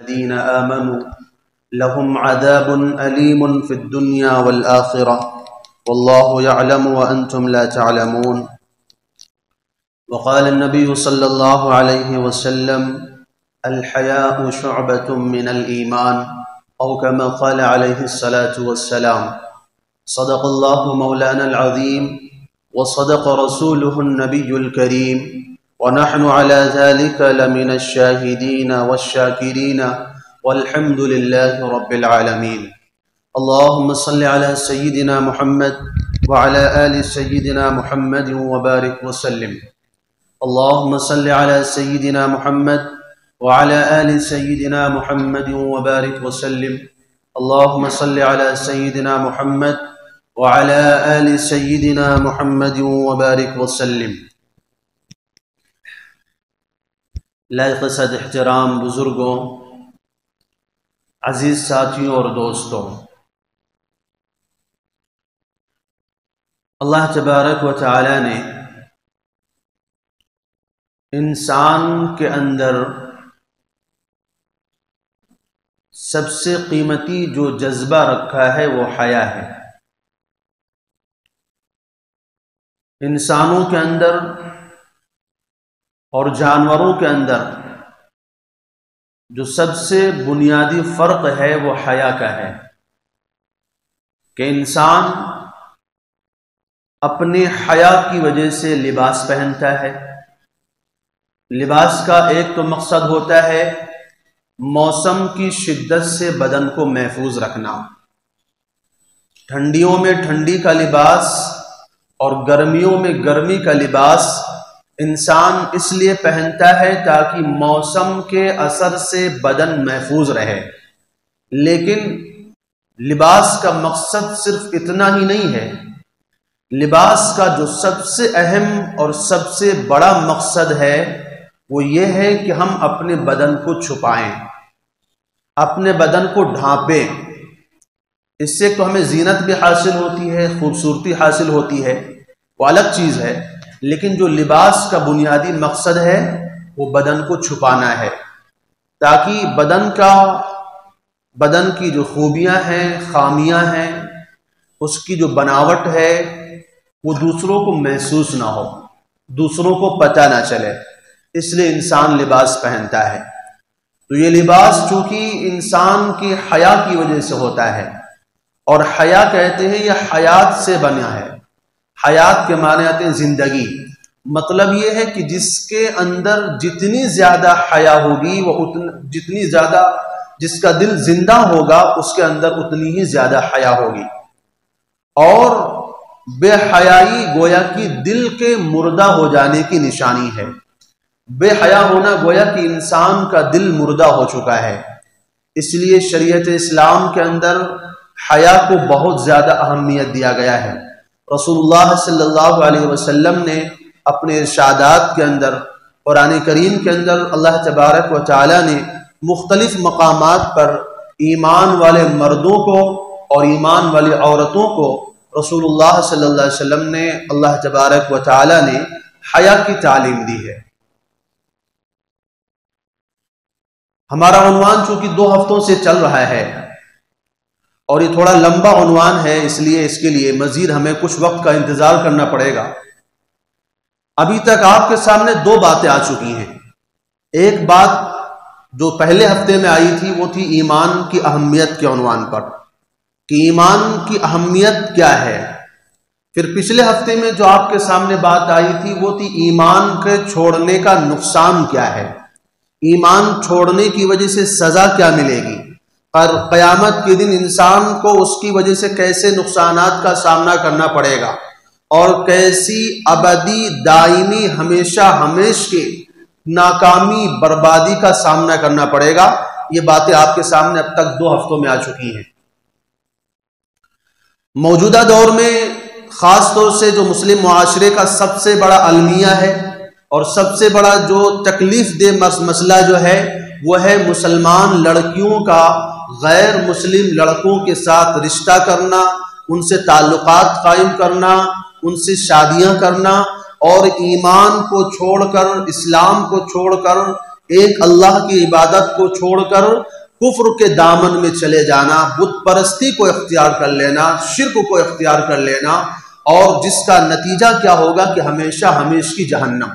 الذين آمنوا لهم عذاب أليم في الدنيا والآخرة والله يعلم وأنتم لا تعلمون. وقال النبي صلى الله عليه وسلم: الحياء شعبة من الإيمان، أو كما قال عليه الصلاة والسلام. صدق الله مولانا العظيم وصدق رسوله النبي الكريم، ونحن على ذلك لمن الشاهدين والشاكرين والحمد لله رب العالمين. اللهم صل على سيدنا محمد وعلى آل سيدنا محمد وبارك وسلم. اللهم صل على سيدنا محمد وعلى آل سيدنا محمد وبارك وسلم. اللهم صل على سيدنا محمد وعلى آل سيدنا محمد وبارك وسلم. لائق صد احترام بزرگوں، عزیز ساتھیوں اور دوستوں، اللہ تبارک و تعالی نے انسان کے اندر سب سے قیمتی جو جذبہ رکھا ہے وہ حیا ہے. انسانوں کے اندر اور جانوروں کے اندر جو سب سے بنیادی فرق ہے وہ حیا کا ہے کہ انسان اپنے حیا کی وجہ سے لباس پہنتا ہے. لباس کا ایک تو مقصد ہوتا ہے موسم کی شدت سے بدن کو محفوظ رکھنا. ٹھنڈیوں میں ٹھنڈی کا لباس اور گرمیوں میں گرمی کا لباس انسان اس لیے پہنتا ہے تاکہ موسم کے اثر سے بدن محفوظ رہے. لیکن لباس کا مقصد صرف اتنا ہی نہیں ہے. لباس کا جو سب سے اہم اور سب سے بڑا مقصد ہے وہ یہ ہے کہ ہم اپنے بدن کو چھپائیں، اپنے بدن کو ڈھانپیں. اس سے تو ہمیں زینت بھی حاصل ہوتی ہے، خوبصورتی حاصل ہوتی ہے، وہ الگ چیز ہے. لیکن جو لباس کا بنیادی مقصد ہے وہ بدن کو چھپانا ہے تاکہ بدن کی جو خوبیاں ہیں، خامیاں ہیں، اس کی جو بناوٹ ہے وہ دوسروں کو محسوس نہ ہو، دوسروں کو پتہ نہ چلے. اس لیے انسان لباس پہنتا ہے. تو یہ لباس چونکہ انسان کی حیا کی وجہ سے ہوتا ہے، اور حیا کہتے ہیں یہ حیات سے بنا ہے. حیات کے معنی آتے ہیں زندگی. مطلب یہ ہے کہ جس کے اندر جتنی زیادہ حیا ہوگی وہ جتنی زیادہ جس کا دل زندہ ہوگا اس کے اندر اتنی ہی زیادہ حیا ہوگی. اور بے حیائی گویا کہ دل کے مردہ ہو جانے کی نشانی ہے. بے حیا ہونا گویا کہ انسان کا دل مردہ ہو چکا ہے. اس لیے شریعت اسلام کے اندر حیا کو بہت زیادہ اہمیت دیا گیا ہے. رسول اللہ صلی اللہ علیہ وسلم نے اپنے ارشادات کے اندر، قرآن کریم کے اندر اللہ تبارک و تعالی نے مختلف مقامات پر ایمان والے مردوں کو اور ایمان والی عورتوں کو رسول اللہ صلی اللہ علیہ وسلم نے، اللہ تبارک و تعالی نے حیا کی تعلیم دی ہے. ہمارا عنوان چونکہ 2 ہفتوں سے چل رہا ہے اور یہ تھوڑا لمبا عنوان ہے، اس لیے اس کے لیے مزید ہمیں کچھ وقت کا انتظار کرنا پڑے گا. ابھی تک آپ کے سامنے 2 باتیں آ چکی ہیں. ایک بات جو پہلے ہفتے میں آئی تھی وہ تھی ایمان کی اہمیت کے عنوان پر کہ ایمان کی اہمیت کیا ہے. پھر پچھلے ہفتے میں جو آپ کے سامنے بات آئی تھی وہ تھی ایمان کے چھوڑنے کا نقصان کیا ہے، ایمان چھوڑنے کی وجہ سے سزا کیا ملے گی، اور قیامت کے دن انسان کو اس کی وجہ سے کیسے نقصانات کا سامنا کرنا پڑے گا اور کیسی ابدی دائمی ہمیشہ کے ناکامی بربادی کا سامنا کرنا پڑے گا. یہ باتیں آپ کے سامنے اب تک 2 ہفتوں میں آ چکی ہیں. موجودہ دور میں خاص طور سے جو مسلم معاشرے کا سب سے بڑا المیہ ہے اور سب سے بڑا جو تکلیف دہ مسئلہ جو ہے وہ ہے مسلمان لڑکیوں کا غیر مسلم لڑکوں کے ساتھ رشتہ کرنا، ان سے تعلقات قائم کرنا، ان سے شادیاں کرنا اور ایمان کو چھوڑ کر، اسلام کو چھوڑ کر ایک اللہ کی عبادت کو چھوڑ کر کفر کے دامن میں چلے جانا، بت پرستی کو اختیار کر لینا، شرک کو اختیار کر لینا، اور جس کا نتیجہ کیا ہوگا کہ ہمیشہ ہمیشہ کی جہنم۔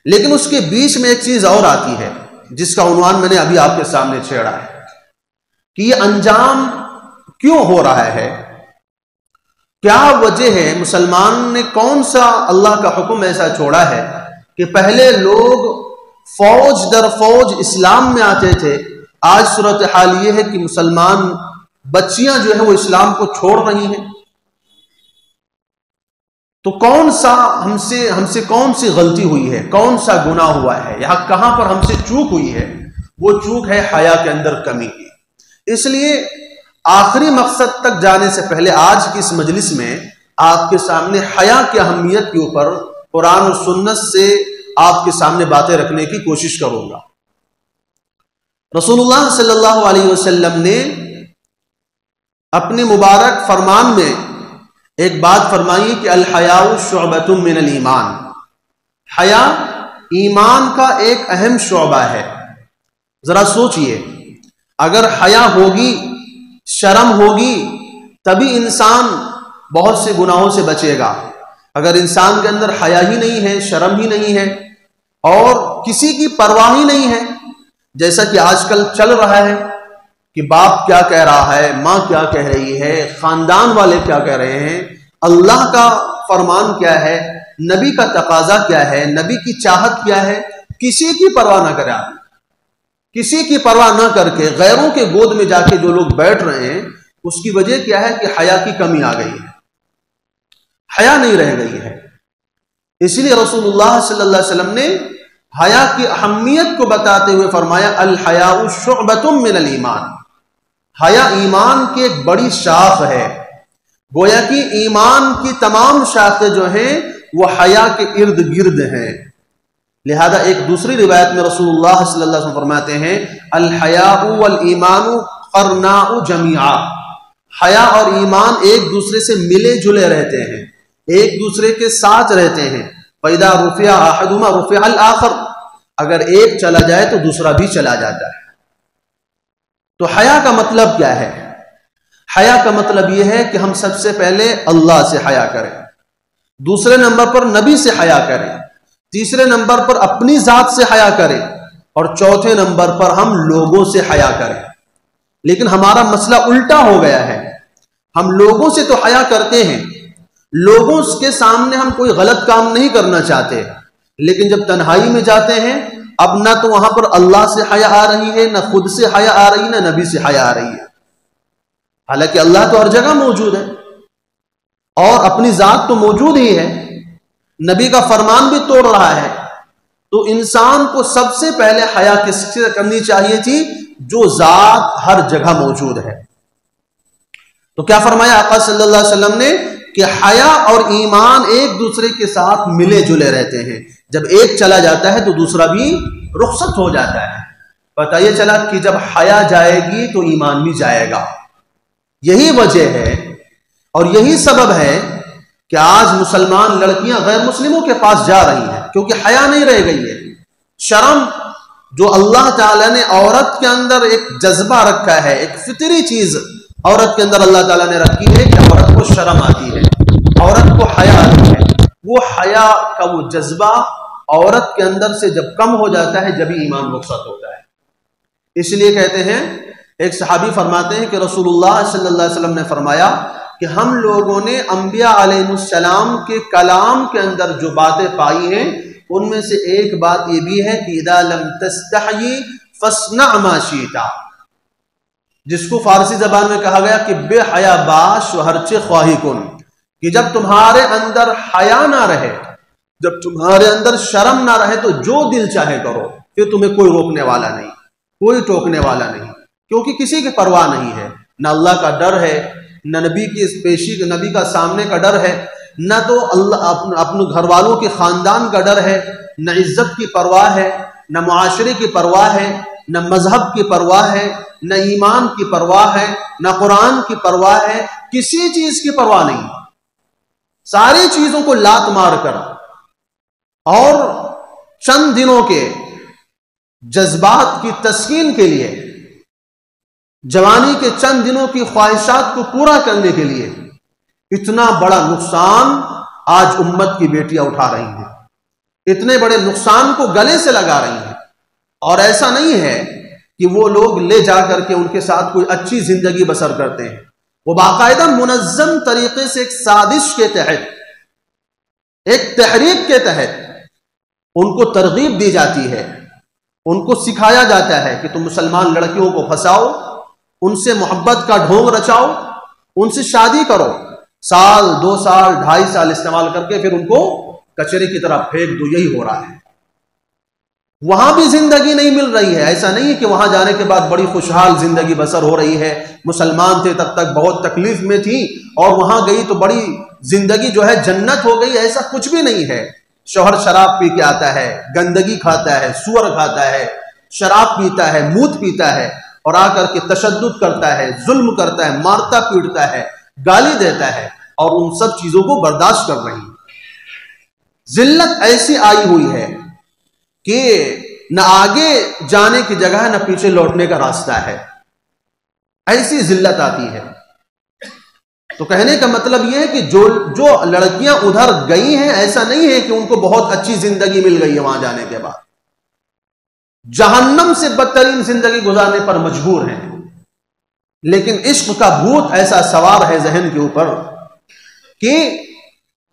لیکن اس کے بیچ میں ایک چیز اور آتی ہے جس کا عنوان میں نے ابھی آپ کے سامنے چھیڑا ہے کہ یہ انجام کیوں ہو رہا ہے، کیا وجہ ہے، مسلمان نے کون سا اللہ کا حکم ایسا چھوڑا ہے کہ پہلے لوگ فوج در فوج اسلام میں آتے تھے، آج صورتحال یہ ہے کہ مسلمان بچیاں جو ہیں وہ اسلام کو چھوڑ رہی ہیں۔ تو کون سا ہم سے کون سی غلطی ہوئی ہے، کون سا گناہ ہوا ہے، یہاں کہاں پر ہم سے چوک ہوئی ہے؟ وہ چوک ہے حیا کے اندر کمی کی۔ اس لیے آخری مقصد تک جانے سے پہلے آج کی اس مجلس میں آپ کے سامنے حیا کی اہمیت کے اوپر قرآن و سنت سے آپ کے سامنے باتیں رکھنے کی کوشش کروں گا۔ رسول اللہ صلی اللہ علیہ وسلم نے اپنے مبارک فرمان میں ایک بات فرمائی کہ الحیاء شعبۃ من الایمان، حیا ایمان کا ایک اہم شعبہ ہے۔ ذرا سوچئے، اگر حیا ہوگی، شرم ہوگی، تبھی انسان بہت سے گناہوں سے بچے گا۔ اگر انسان کے اندر حیا ہی نہیں ہے، شرم ہی نہیں ہے، اور کسی کی پرواہ ہی نہیں ہے، جیسا کہ آج کل چل رہا ہے کہ باپ کیا کہہ رہا ہے، ماں کیا کہہ رہی ہے، خاندان والے کیا کہہ رہے ہیں، اللہ کا فرمان کیا ہے، نبی کا تقاضا کیا ہے، نبی کی چاہت کیا ہے، کسی کی پرواہ نہ کرے، کسی کی پرواہ نہ کر کے غیروں کے گود میں جا کے جو لوگ بیٹھ رہے ہیں، اس کی وجہ کیا ہے کہ حیا کی کمی آ گئی ہے، حیا نہیں رہ گئی ہے۔ اس لیے رسول اللہ صلی اللہ علیہ وسلم نے حیا کی اہمیت کو بتاتے ہوئے فرمایا الحیاء شعبۃ من الایمان، حیا ایمان کی ایک بڑی شاخ ہے۔ گویا کہ ایمان کی تمام شاخیں جو ہیں وہ حیا کے ارد گرد ہیں۔ لہذا ایک دوسری روایت میں رسول اللہ صلی اللہ علیہ وسلم فرماتے ہیں الحیاء والایمان قرناء جمیعا، حیا اور ایمان ایک دوسرے سے ملے جلے رہتے ہیں، ایک دوسرے کے ساتھ رہتے ہیں۔ فَإِذَا رُفِعَ أَحَدُهُمَا رُفِعَ الْآخَرُ، اگر ایک چلا جائے تو دوسرا بھی چلا جاتا ہے۔ تو حیا کا مطلب کیا ہے؟ حیا کا مطلب یہ ہے کہ ہم سب سے پہلے اللہ سے حیا کریں، دوسرے نمبر پر نبی سے حیا کریں، تیسرے نمبر پر اپنی ذات سے حیا کریں، اور چوتھے نمبر پر ہم لوگوں سے حیا کریں۔ لیکن ہمارا مسئلہ الٹا ہو گیا ہے، ہم لوگوں سے تو حیا کرتے ہیں، لوگوں کے سامنے ہم کوئی غلط کام نہیں کرنا چاہتے، لیکن جب تنہائی میں جاتے ہیں اب نہ تو وہاں پر اللہ سے حیا آ رہی ہے، نہ خود سے حیا آ رہی ہے، نہ نبی سے حیا آ رہی ہے۔ حالانکہ اللہ تو ہر جگہ موجود ہے اور اپنی ذات تو موجود ہی ہے، نبی کا فرمان بھی توڑ رہا ہے، تو انسان کو سب سے پہلے حیا کس سے کرنی چاہیے تھی؟ جو ذات ہر جگہ موجود ہے۔ تو کیا فرمایا آقا صلی اللہ علیہ وسلم نے کہ حیا اور ایمان ایک دوسرے کے ساتھ ملے جلے رہتے ہیں، جب ایک چلا جاتا ہے تو دوسرا بھی رخصت ہو جاتا ہے۔ پتہ یہ چلا کہ جب حیا جائے گی تو ایمان بھی جائے گا۔ یہی وجہ ہے اور یہی سبب ہے کہ آج مسلمان لڑکیاں غیر مسلموں کے پاس جا رہی ہیں، کیونکہ حیا نہیں رہ گئی ہے۔ شرم جو اللہ تعالیٰ نے عورت کے اندر ایک جذبہ رکھا ہے، ایک فطری چیز عورت کے اندر اللہ تعالیٰ نے رکھی ہے کہ عورت کو شرم آتی ہے، عورت کو حیا آتی ہے، وہ حیا کا وہ جذبہ عورت کے اندر سے جب کم ہو جاتا ہے جبھی ایمان رخصت ہوتا ہے۔ اس لیے کہتے ہیں، ایک صحابی فرماتے ہیں کہ رسول اللہ صلی اللہ علیہ وسلم نے فرمایا کہ ہم لوگوں نے انبیاء علیہ السلام کے کلام کے اندر جو باتیں پائی ہیں ان میں سے ایک بات یہ بھی ہے کہ اذا لم تستحی فاصنع ما شئت، جس کو فارسی زبان میں کہا گیا کہ بے حیا باش و ہرچے خواہی کن، کہ جب تمہارے اندر حیا نہ رہے، جب تمہارے اندر شرم نہ رہے تو جو دل چاہے کرو، پھر تمہیں کوئی روکنے والا نہیں، کوئی ٹوکنے والا نہیں، کیونکہ کسی کی پرواہ نہیں ہے، نہ اللہ کا ڈر ہے، نہ نبی کی پیشی، نبی کا سامنے کا ڈر ہے، نہ تو اللہ اپنے گھر والوں کے خاندان کا ڈر ہے، نہ عزت کی پرواہ ہے، نہ معاشرے کی پرواہ ہے، نہ مذہب کی پرواہ ہے، نہ ایمان کی پرواہ ہے، نہ قرآن کی پرواہ ہے، کسی چیز کی پرواہ نہیں، ساری چیزوں کو لات مار کر اور چند دنوں کے جذبات کی تسکین کے لیے، جوانی کے چند دنوں کی خواہشات کو پورا کرنے کے لیے اتنا بڑا نقصان آج امت کی بیٹیاں اٹھا رہی ہیں، اتنے بڑے نقصان کو گلے سے لگا رہی ہیں۔ اور ایسا نہیں ہے کہ وہ لوگ لے جا کر کے ان کے ساتھ کوئی اچھی زندگی بسر کرتے ہیں، وہ باقاعدہ منظم طریقے سے ایک سازش کے تحت، ایک تحریک کے تحت ان کو ترغیب دی جاتی ہے، ان کو سکھایا جاتا ہے کہ تم مسلمان لڑکیوں کو پھنساؤ، ان سے محبت کا ڈھونگ رچاؤ، ان سے شادی کرو، سال 2 سال 2.5 سال استعمال کر کے پھر ان کو کچرے کی طرح پھینک دو۔ یہی ہو رہا ہے۔ وہاں بھی زندگی نہیں مل رہی ہے، ایسا نہیں کہ وہاں جانے کے بعد بڑی خوشحال زندگی بسر ہو رہی ہے، مسلمان تھے تب تک بہت تکلیف میں تھی اور وہاں گئی تو بڑی زندگی جو ہے جنت ہو گئی، ایسا کچھ بھی نہیں ہے۔ شوہر شراب پی کے آتا ہے، گندگی کھاتا ہے، سور کھاتا ہے، شراب پیتا ہے، موت پیتا ہے اور آ کر کے تشدد کرتا ہے، ظلم کرتا ہے، مارتا پیٹتا ہے، گالی دیتا ہے اور ان سب چیزوں کو برداشت کر رہی ہے۔ ذلت ایسی آئی ہوئی ہے کہ نہ آگے جانے کی جگہ ہے نہ پیچھے لوٹنے کا راستہ ہے، ایسی ذلت آتی ہے۔ تو کہنے کا مطلب یہ ہے کہ جو لڑکیاں ادھر گئی ہیں ایسا نہیں ہے کہ ان کو بہت اچھی زندگی مل گئی ہے، وہاں جانے کے بعد جہنم سے بدترین زندگی گزارنے پر مجبور ہیں۔ لیکن عشق کا بھوت ایسا سوار ہے ذہن کے اوپر کہ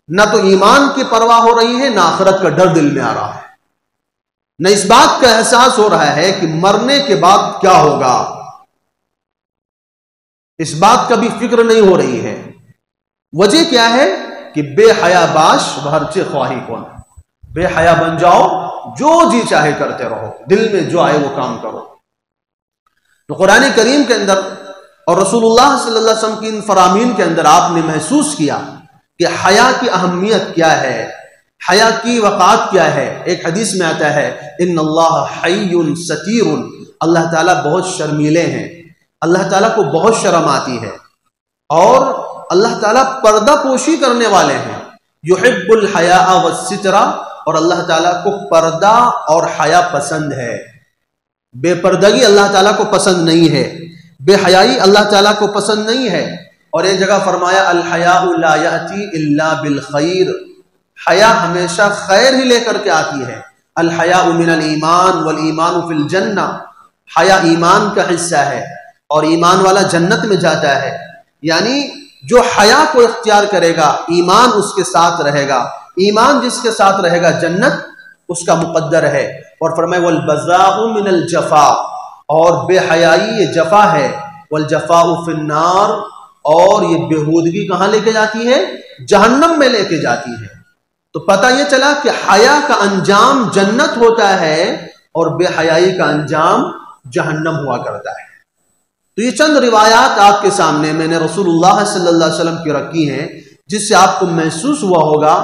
نہ تو ایمان کی پرواہ ہو رہی ہے، نہ آخرت کا ڈر دل میں آ رہا ہے، نہ اس بات کا احساس ہو رہا ہے کہ مرنے کے بعد کیا ہوگا، اس بات کا بھی فکر نہیں ہو رہی ہے۔ وجہ کیا ہے کہ بے حیا باش بہرچے خواہی کون، بے حیا بن جاؤ، جو جی چاہے کرتے رہو، دل میں جو آئے وہ کام کرو۔ تو قرآن کریم کے اندر اور رسول اللہ صلی اللہ علیہ وسلم کی ان فرامین کے اندر آپ نے محسوس کیا کہ حیا کی اہمیت کیا ہے، حیا کی وقات کیا ہے۔ ایک حدیث میں آتا ہے ان اللہ حی ستیر، اللہ تعالیٰ بہت شرمیلے ہیں، اللہ تعالیٰ کو بہت شرم آتی ہے اور اللہ تعالیٰ پردہ پوشی کرنے والے ہیں۔ یحب الحیاء والستر، اور اللہ تعالیٰ کو پردہ اور حیا پسند ہے، بے پردگی اللہ تعالیٰ کو پسند نہیں ہے، بے حیائی اللہ تعالیٰ کو پسند نہیں ہے۔ اور ایک جگہ فرمایا الحیاء لا یأتی الا بالخیر، حیا ہمیشہ خیر ہی لے کر کے آتی ہے۔ الحیاء من الایمان والایمان فی الجنہ، حیا ایمان کا حصہ ہے اور ایمان والا جنت میں جاتا ہے۔ یعنی جو حیا کو اختیار کرے گا ایمان اس کے ساتھ رہے گا، ایمان جس کے ساتھ رہے گا جنت اس کا مقدر ہے۔ اور فرمائے والبذاء من الجفا، اور بے حیائی یہ جفا ہے، والجفاء فی النار، اور یہ بےہودگی کہاں لے کے جاتی ہے؟ جہنم میں لے کے جاتی ہے۔ تو پتہ یہ چلا کہ حیا کا انجام جنت ہوتا ہے اور بے حیائی کا انجام جہنم ہوا کرتا ہے۔ تو یہ چند روایات آپ کے سامنے میں نے رسول اللہ صلی اللہ علیہ وسلم کی رکھی ہیں، جس سے آپ کو محسوس ہوا ہوگا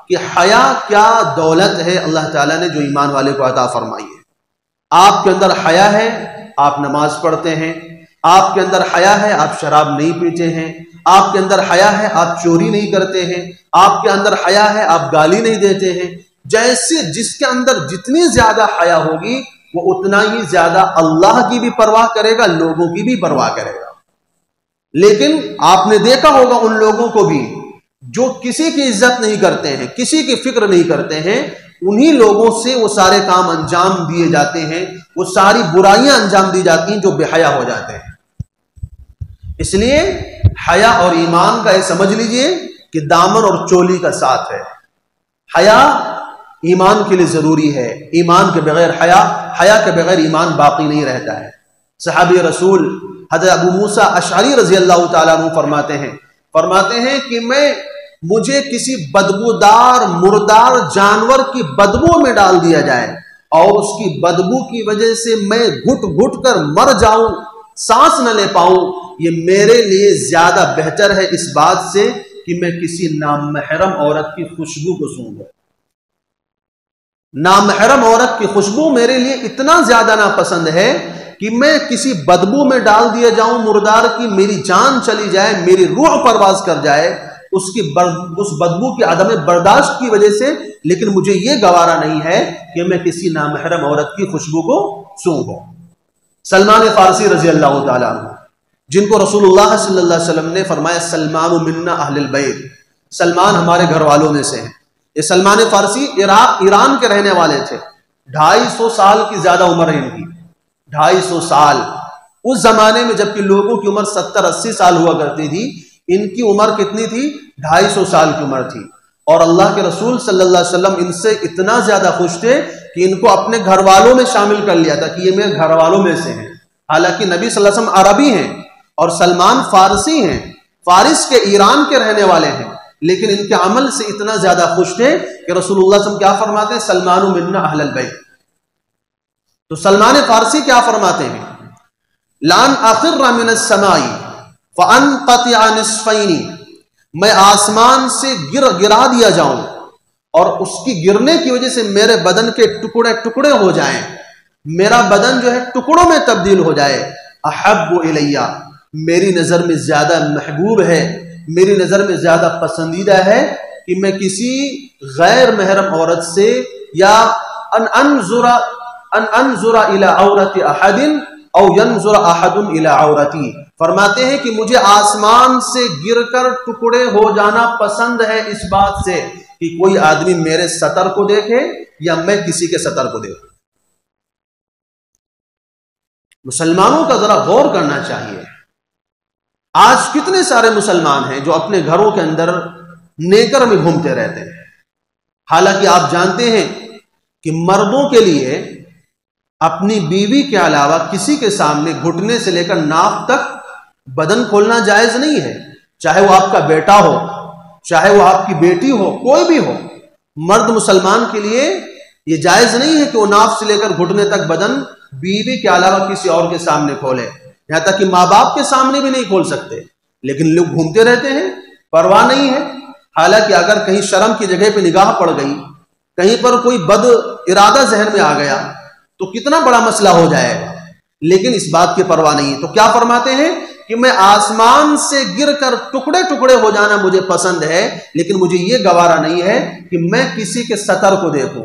کہ حیا کیا دولت ہے اللہ تعالیٰ نے جو ایمان والے کو عطا فرمائی ہے۔ آپ کے اندر حیا ہے، آپ نماز پڑھتے ہیں، آپ کے اندر حیا ہے، آپ شراب نہیں پیتے ہیں، آپ کے اندر حیا ہے، آپ چوری نہیں کرتے ہیں، آپ کے اندر حیا ہے، آپ گالی نہیں دیتے ہیں۔ جیسے جس کے اندر جتنی زیادہ حیا ہوگی وہ اتنا ہی زیادہ اللہ کی بھی پرواہ کرے گا، لوگوں کی بھی پرواہ کرے گا۔ لیکن آپ نے دیکھا ہوگا ان لوگوں کو بھی جو کسی کی عزت نہیں کرتے ہیں، کسی کی فکر نہیں کرتے ہیں، انہی لوگوں سے وہ سارے کام انجام دیے جاتے ہیں، وہ ساری برائیاں انجام دی جاتی ہیں جو بے حیا ہو جاتے ہیں۔ اس لیے حیا اور ایمان کا یہ سمجھ لیجئے کہ دامن اور چولی کا ساتھ ہے۔ حیا ایمان کے لیے ضروری ہے، ایمان کے بغیر حیا، حیا کے بغیر ایمان باقی نہیں رہتا ہے۔ صحابی رسول حضرت ابو موسیٰ اشعری رضی اللہ تعالیٰ عنہ فرماتے ہیں کہ مجھے کسی بدبودار مردار جانور کی بدبو میں ڈال دیا جائے اور اس کی بدبو کی وجہ سے میں گھٹ گھٹ کر مر جاؤں، سانس نہ لے پاؤں، یہ میرے لیے زیادہ بہتر ہے اس بات سے کہ میں کسی نامحرم عورت کی خوشبو کو سونگھوں۔ نامحرم عورت کی خوشبو میرے لیے اتنا زیادہ ناپسند ہے کہ میں کسی بدبو میں ڈال دیا جاؤں مردار کی، میری جان چلی جائے، میری روح پرواز کر جائے، اس بدبو کی عدم برداشت کی وجہ سے، لیکن مجھے یہ گوارا نہیں ہے کہ میں کسی نامحرم عورت کی خوشبو کو سونگھوں۔ سلمان فارسی رضی اللہ تعالیٰ عنہ، جن کو رسول اللہ صلی اللہ علیہ وسلم نے فرمایا سلمان منا اہل البیت، سلمان ہمارے گھر والوں میں سے ہیں۔ یہ سلمان فارسی ایران کے رہنے والے تھے، 250 سال کی زیادہ عمر ہے ان کی، 250 سال۔ اس زمانے میں جبکہ لوگوں کی عمر 70-80 سال ہوا کرتی تھی، ان کی عمر کتنی تھی؟ 250 سال کی عمر تھی۔ اور اللہ کے رسول صلی اللہ علیہ وسلم ان سے اتنا زیادہ خوش تھے کہ ان کو اپنے گھر والوں میں شامل کر لیا تھا کہ یہ میرے گھر والوں میں سے ہیں۔ حالانکہ نبی صلی اللہ علیہ وسلم عربی ہیں اور سلمان فارسی ہیں، فارس کے ایران کے رہنے والے ہیں، لیکن ان کے عمل سے اتنا زیادہ خوش تھے کہ رسول اللہ صلی اللہ علیہ وسلم کیا فرماتے ہیں؟ سلمان منا اہل البیت۔ تو سلمان فارسی کیا فرماتے ہیں؟ لان اخر من السماء فانقطع نصفین، میں آسمان سے گرا دیا جاؤں اور اس کی گرنے کی وجہ سے میرے بدن کے ٹکڑے ٹکڑے ہو جائیں، میرا بدن جو ہے ٹکڑوں میں تبدیل ہو جائے، احب الیہ، میری نظر میں زیادہ محبوب ہے، میری نظر میں زیادہ پسندیدہ ہے کہ میں کسی غیر محرم عورت سے یا ان انظر الی عورت احد او ینظر احد الی عورتی، فرماتے ہیں کہ مجھے آسمان سے گر کر ٹکڑے ہو جانا پسند ہے اس بات سے کہ کوئی آدمی میرے سطر کو دیکھے یا میں کسی کے سطر کو دیکھوں۔ مسلمانوں کا ذرا غور کرنا چاہیے۔ آج کتنے سارے مسلمان ہیں جو اپنے گھروں کے اندر نیکر میں گھومتے رہتے ہیں، حالانکہ آپ جانتے ہیں کہ مردوں کے لیے اپنی بیوی کے علاوہ کسی کے سامنے گھٹنے سے لے کر ناف تک بدن کھولنا جائز نہیں ہے، چاہے وہ آپ کا بیٹا ہو، چاہے وہ آپ کی بیٹی ہو، کوئی بھی ہو۔ مرد مسلمان کے لیے یہ جائز نہیں ہے کہ وہ ناف سے لے کر گھٹنے تک بدن بیوی کے علاوہ کسی اور کے سامنے کھولے، یہاں تک کہ ماں باپ کے سامنے بھی نہیں کھول سکتے، لیکن لوگ گھومتے رہتے ہیں، پرواہ نہیں ہے۔ حالانکہ اگر کہیں شرم کی جگہ پہ نگاہ پڑ گئی، کہیں پر کوئی بد ارادہ ذہن میں آ گیا تو کتنا بڑا مسئلہ ہو جائے گا، لیکن اس بات کی پرواہ نہیں ہے۔ تو کیا فرماتے ہیں کہ میں آسمان سے گر کر ٹکڑے ٹکڑے ہو جانا مجھے پسند ہے، لیکن مجھے یہ گوارا نہیں ہے کہ میں کسی کے سطر کو دیکھوں،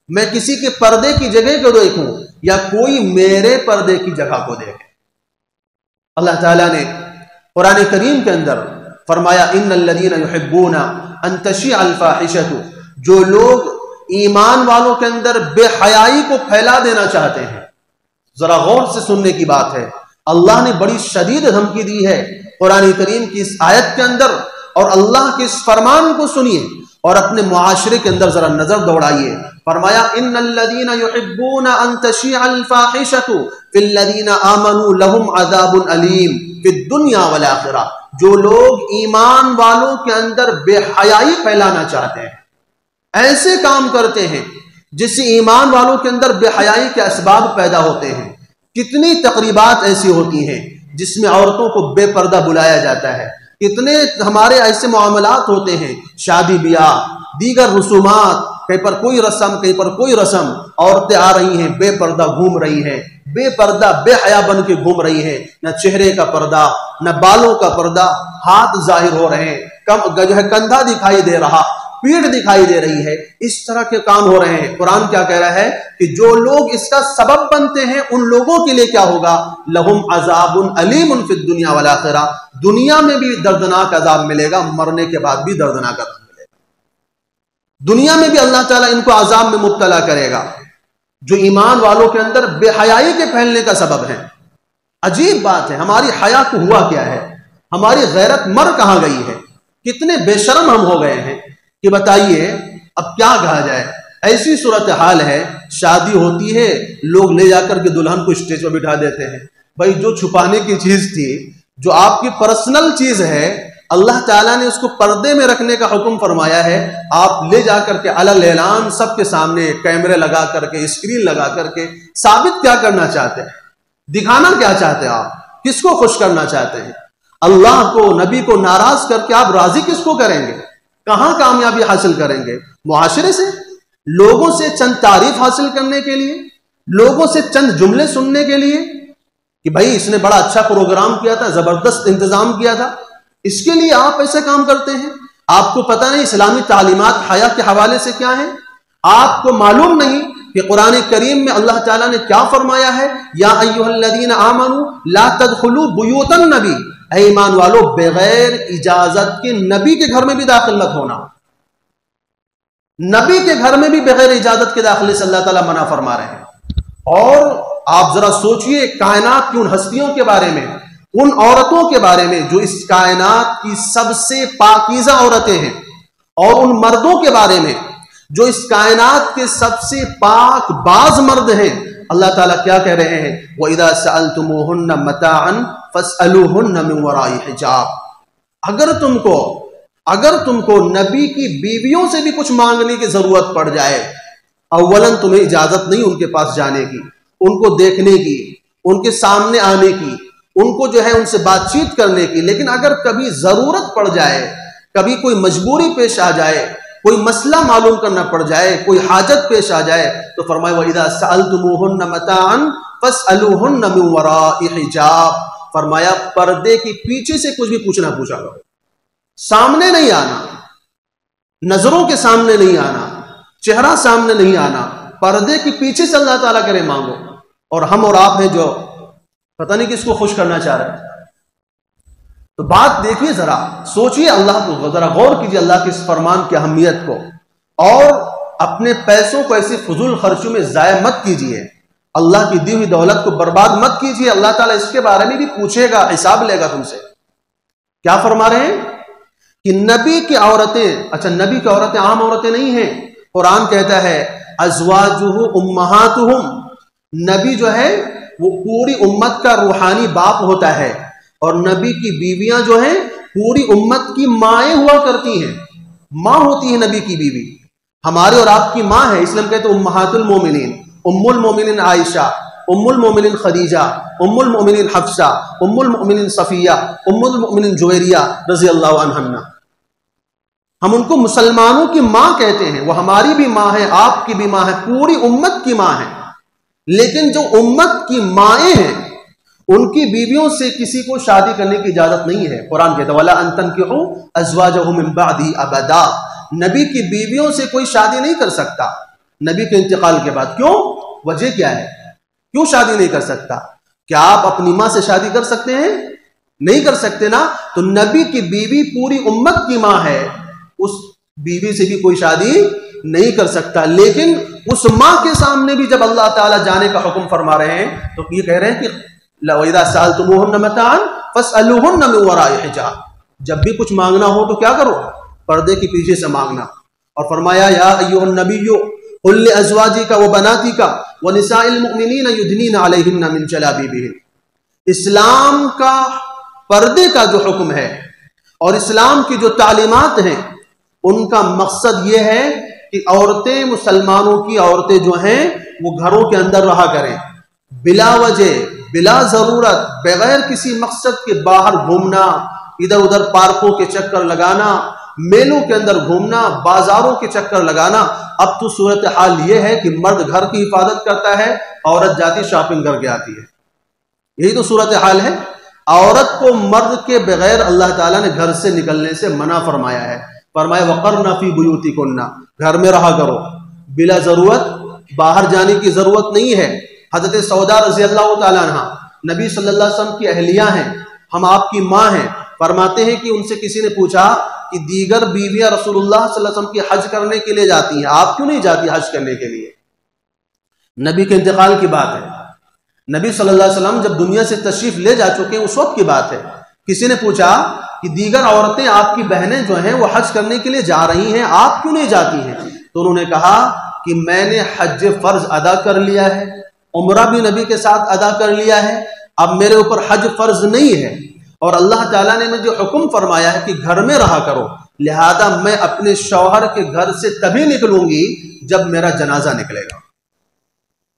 میں کسی کے پردے کی جگہ کو دیکھوں یا کوئی میرے پردے کی جگہ کو دیکھے۔ اللہ تعالیٰ نے قرآن کریم کے اندر فرمایا ان الذین یحبون ان تشیع الفاحشۃ، جو لوگ ایمان والوں کے اندر بے حیائی کو پھیلا دینا چاہتے ہیں۔ ذرا غور سے سننے کی بات ہے، اللہ نے بڑی شدید دھمکی دی ہے قرآن کریم کی اس آیت کے اندر، اور اللہ کے اس فرمان کو سنیے اور اپنے معاشرے کے اندر ذرا نظر دوڑائیے۔ فرمایا ان الذین یحبون ان تشیع الفاحشۃ فی الذین آمنوا لہم عذاب علیم فی الدنیا والآخرہ، جو لوگ ایمان والوں کے اندر بے حیائی پھیلانا چاہتے ہیں، ایسے کام کرتے ہیں جس سے ایمان والوں کے اندر بے حیائی کے اسباب پیدا ہوتے ہیں۔ کتنی تقریبات ایسی ہوتی ہیں جس میں عورتوں کو بے پردہ بلایا جاتا ہے، کتنے ہمارے ایسے معاملات ہوتے ہیں، شادی بیاہ، دیگر رسومات، کہیں پر کوئی رسم کہیں پر کوئی رسم، عورتیں آ رہی ہیں بے پردہ گھوم رہی ہیں، بے پردہ بے حیا بن کے گھوم رہی ہیں، نہ چہرے کا پردہ نہ بالوں کا پردہ، ہاتھ ظاہر ہو رہے ہیں، جو ہے کندھا دکھائی دے رہا، پیٹھ دکھائی دے رہی ہے، اس طرح کے کام ہو رہے ہیں۔ قرآن کیا کہہ رہا ہے کہ جو لوگ اس کا سبب بنتے ہیں ان لوگوں کے لیے کیا ہوگا؟ لہم عذاب علیم فی الدنیا والآخرہ، دنیا میں بھی دردناک عذاب ملے گا، مرنے کے بعد بھی دردناک عذاب ملے گا۔ دنیا میں بھی اللہ تعالیٰ ان کو عذاب میں مبتلا کرے گا جو ایمان والوں کے اندر بے حیائی کے پھیلنے کا سبب ہے۔ عجیب بات ہے، ہماری حیا کو ہوا کیا ہے؟ ہماری غیرت مر کہاں گئی ہے؟ کتنے بے شرم ہم ہو گئے ہیں کہ بتائیے اب کیا کہا جائے۔ ایسی صورتحال ہے، شادی ہوتی ہے، لوگ لے جا کر کے دلہن کو اسٹیج پر بٹھا دیتے ہیں۔ بھائی جو چھپانے کی چیز تھی، جو آپ کی پرسنل چیز ہے، اللہ تعالیٰ نے اس کو پردے میں رکھنے کا حکم فرمایا ہے، آپ لے جا کر کے علی اعلان سب کے سامنے کیمرے لگا کر کے، اسکرین لگا کر کے ثابت کیا کرنا چاہتے ہیں؟ دکھانا کیا چاہتے ہیں؟ آپ کس کو خوش کرنا چاہتے ہیں؟ اللہ کو، نبی کو ناراض کر کے آپ راضی کس کو کریں گے؟ کہاں کامیابی حاصل کریں گے؟ معاشرے سے، لوگوں سے چند تعریف حاصل کرنے کے لیے، لوگوں سے چند جملے سننے کے لیے کہ بھائی اس نے بڑا اچھا پروگرام کیا تھا، زبردست انتظام کیا تھا، اس کے لیے آپ ایسے کام کرتے ہیں؟ آپ کو پتہ نہیں اسلامی تعلیمات حیا کے حوالے سے کیا ہیں؟ آپ کو معلوم نہیں کہ قرآن کریم میں اللہ تعالیٰ نے کیا فرمایا ہے؟ یا ایھا الذین آمنوا لا تدخلوا بیوت النبی، اے ایمان والو بغیر اجازت کے نبی کے گھر میں بھی داخل مت ہونا۔ نبی کے گھر میں بھی بغیر اجازت کے داخلے سے اللہ تعالیٰ منع فرما رہے ہیں۔ اور آپ ذرا سوچئے کائنات کی ان ہستیوں کے بارے میں، ان عورتوں کے بارے میں جو اس کائنات کی سب سے پاکیزہ عورتیں ہیں، اور ان مردوں کے بارے میں جو اس کائنات کے سب سے پاک باز مرد ہیں۔ اللہ تعالیٰ کیا کہہ رہے ہیں؟ وَإِذَا سَأَلْتُمُوهُنَّ مَتَاعًا فَاسْأَلُوهُنَّ مِنْ وَرَاءِ حِجَابٍ۔ اگر تم کو نبی کی بیویوں سے بھی کچھ مانگنے کی ضرورت پڑ جائے، اولاً تمہیں اجازت نہیں ان کے پاس جانے کی، ان کو دیکھنے کی، ان کے سامنے آنے کی، ان کو جو ہے ان سے بات چیت کرنے کی، لیکن اگر کبھی ضرورت پڑ جائے، کبھی کوئی مجبوری پیش آ جائے، کوئی مسئلہ معلوم کرنا پڑ جائے، کوئی حاجت پیش آ جائے، تو فرمایا وَإِذَا سَأَلْتُمُوهُنَّ مَتَاعًا فَاسْأَلُوهُنَّ مِنْ وَرَاءِ حِجَابٍ۔ فرمایا پردے کے پیچھے سے کچھ بھی پوچھا کرو، سامنے نہیں آنا، نظروں کے سامنے نہیں آنا، چہرہ سامنے نہیں آنا، پردے کے پیچھے سے اللہ تعالیٰ کرے مانگو۔ اور ہم اور آپ ہیں جو پتہ نہیں کس کو خوش کرنا چاہ رہے ہیں۔ تو بات دیکھیے، ذرا سوچئے، اللہ کو ذرا غور کیجئے اللہ کے اس فرمان کی اہمیت کو، اور اپنے پیسوں کو ایسے فضول خرچوں میں ضائع مت کیجئے، اللہ کی دی ہوئی دولت کو برباد مت کیجئے۔ اللہ تعالیٰ اس کے بارے میں بھی پوچھے گا، حساب لے گا تم سے۔ کیا فرما رہے ہیں کہ نبی کی عورتیں، اچھا نبی کی عورتیں عام عورتیں نہیں ہیں، قرآن کہتا ہے ازواجہ امہاتہم، نبی جو ہے وہ پوری امت کا روحانی باپ ہوتا ہے، اور نبی کی بیویاں جو ہیں پوری امت کی مائیں ہوا کرتی ہیں، ماں ہوتی ہے نبی کی بیوی، ہمارے اور آپ کی ماں ہے، اس لیے ہم کہتے ہیں امہات المومنین، ام المومنین عائشہ، ام المومنین خدیجہ، ام المومنین حفصہ، ام المومنین صفیہ، ام المومنین جویریہ رضی اللہ عنہن۔ ہم ان کو مسلمانوں کی ماں کہتے ہیں، وہ ہماری بھی ماں ہے، آپ کی بھی ماں ہے، پوری امت کی ماں ہے۔ لیکن جو امت کی مائیں ہیں ان کی بیویوں سے کسی کو شادی کرنے کی اجازت نہیں ہے۔ قرآن کہتا ہے وَلَا أَن تَنكِحُوا أَزْوَاجَهُ مِن بَعْدِهِ أَبَدًا، نبی کی بیویوں سے کوئی شادی نہیں کر سکتا نبی کے انتقال کے بعد۔ کیوں؟ وجہ کیا ہے؟ کیوں شادی نہیں کر سکتا؟ کیا آپ اپنی ماں سے شادی کر سکتے ہیں؟ نہیں کر سکتے نا۔ تو نبی کی بیوی پوری امت کی ماں ہے، اس بیوی سے بھی کوئی شادی نہیں کر سکتا۔ لیکن اس ماں کے سامنے بھی جب اللہ تعالیٰ جانے کا حکم فرما رہے ہیں تو یہ کہہ رہے ہیں کہ وَإِذَا سَأَلْتُمُوهُنَّ مَتَاعًا فَاسْأَلُوهُنَّ مِنْ وَرَاءِ حِجَابٍ، جب بھی کچھ مانگنا ہو تو کیا کرو؟ پردے کے پیچھے سے مانگنا۔ اور فرمایا یا ایھا النبی قل لأزواجک وبناتک ونساء المؤمنین یدنین علیہن من جلابیبہن، اسلام کا پردے کا جو حکم ہے اور اسلام کی جو تعلیمات ہیں ان کا مقصد یہ ہے کہ عورتیں، مسلمانوں کی عورتیں جو ہیں وہ گھروں کے اندر رہا کریں، بلا وجہ، بلا ضرورت، بغیر کسی مقصد کے باہر گھومنا، ادھر ادھر پارکوں کے چکر لگانا، میلوں کے اندر گھومنا، بازاروں کے چکر لگانا۔ اب تو صورتحال یہ ہے کہ مرد گھر کی حفاظت کرتا ہے، عورت جاتی شاپنگ کر کے آتی ہے۔ یہی تو صورتحال ہے۔ عورت کو مرد کے بغیر اللہ تعالیٰ نے گھر سے نکلنے سے منع فرمایا ہے۔ فرمایا وَقَرْنَ فِي بُيُوتِكُنَّ، گھر میں رہا کرو، بلا ضرورت باہر جانے کی ضرورت نہیں ہے۔ حضرت سودا رضی اللہ تعالیٰ عنہ نبی صلی اللہ علیہ وسلم کی اہلیہ ہیں، ہم آپ کی ماں ہیں۔ فرماتے ہیں کہ ان سے کسی نے پوچھا کہ دیگر بیویاں رسول اللہ صلی اللہ علیہ وسلم کی حج کرنے کے لیے جاتی ہیں، آپ کیوں نہیں جاتی حج کرنے کے لیے؟ نبی کے انتقال کی بات ہے، نبی صلی اللہ علیہ وسلم جب دنیا سے تشریف لے جا چکے ہیں اس وقت کی بات ہے۔ کسی نے پوچھا کہ دیگر عورتیں، آپ کی بہنیں جو ہیں وہ حج کرنے کے لیے جا رہی ہیں، آپ کیوں نہیں جاتی ہیں؟ تو انہوں نے کہا کہ میں نے حج فرض ادا کر لیا ہے، عمرہ بھی نبی کے ساتھ ادا کر لیا ہے، اب میرے اوپر حج فرض نہیں ہے، اور اللہ تعالیٰ نے مجھے حکم فرمایا ہے کہ گھر میں رہا کرو، لہذا میں اپنے شوہر کے گھر سے تبھی نکلوں گی جب میرا جنازہ نکلے گا۔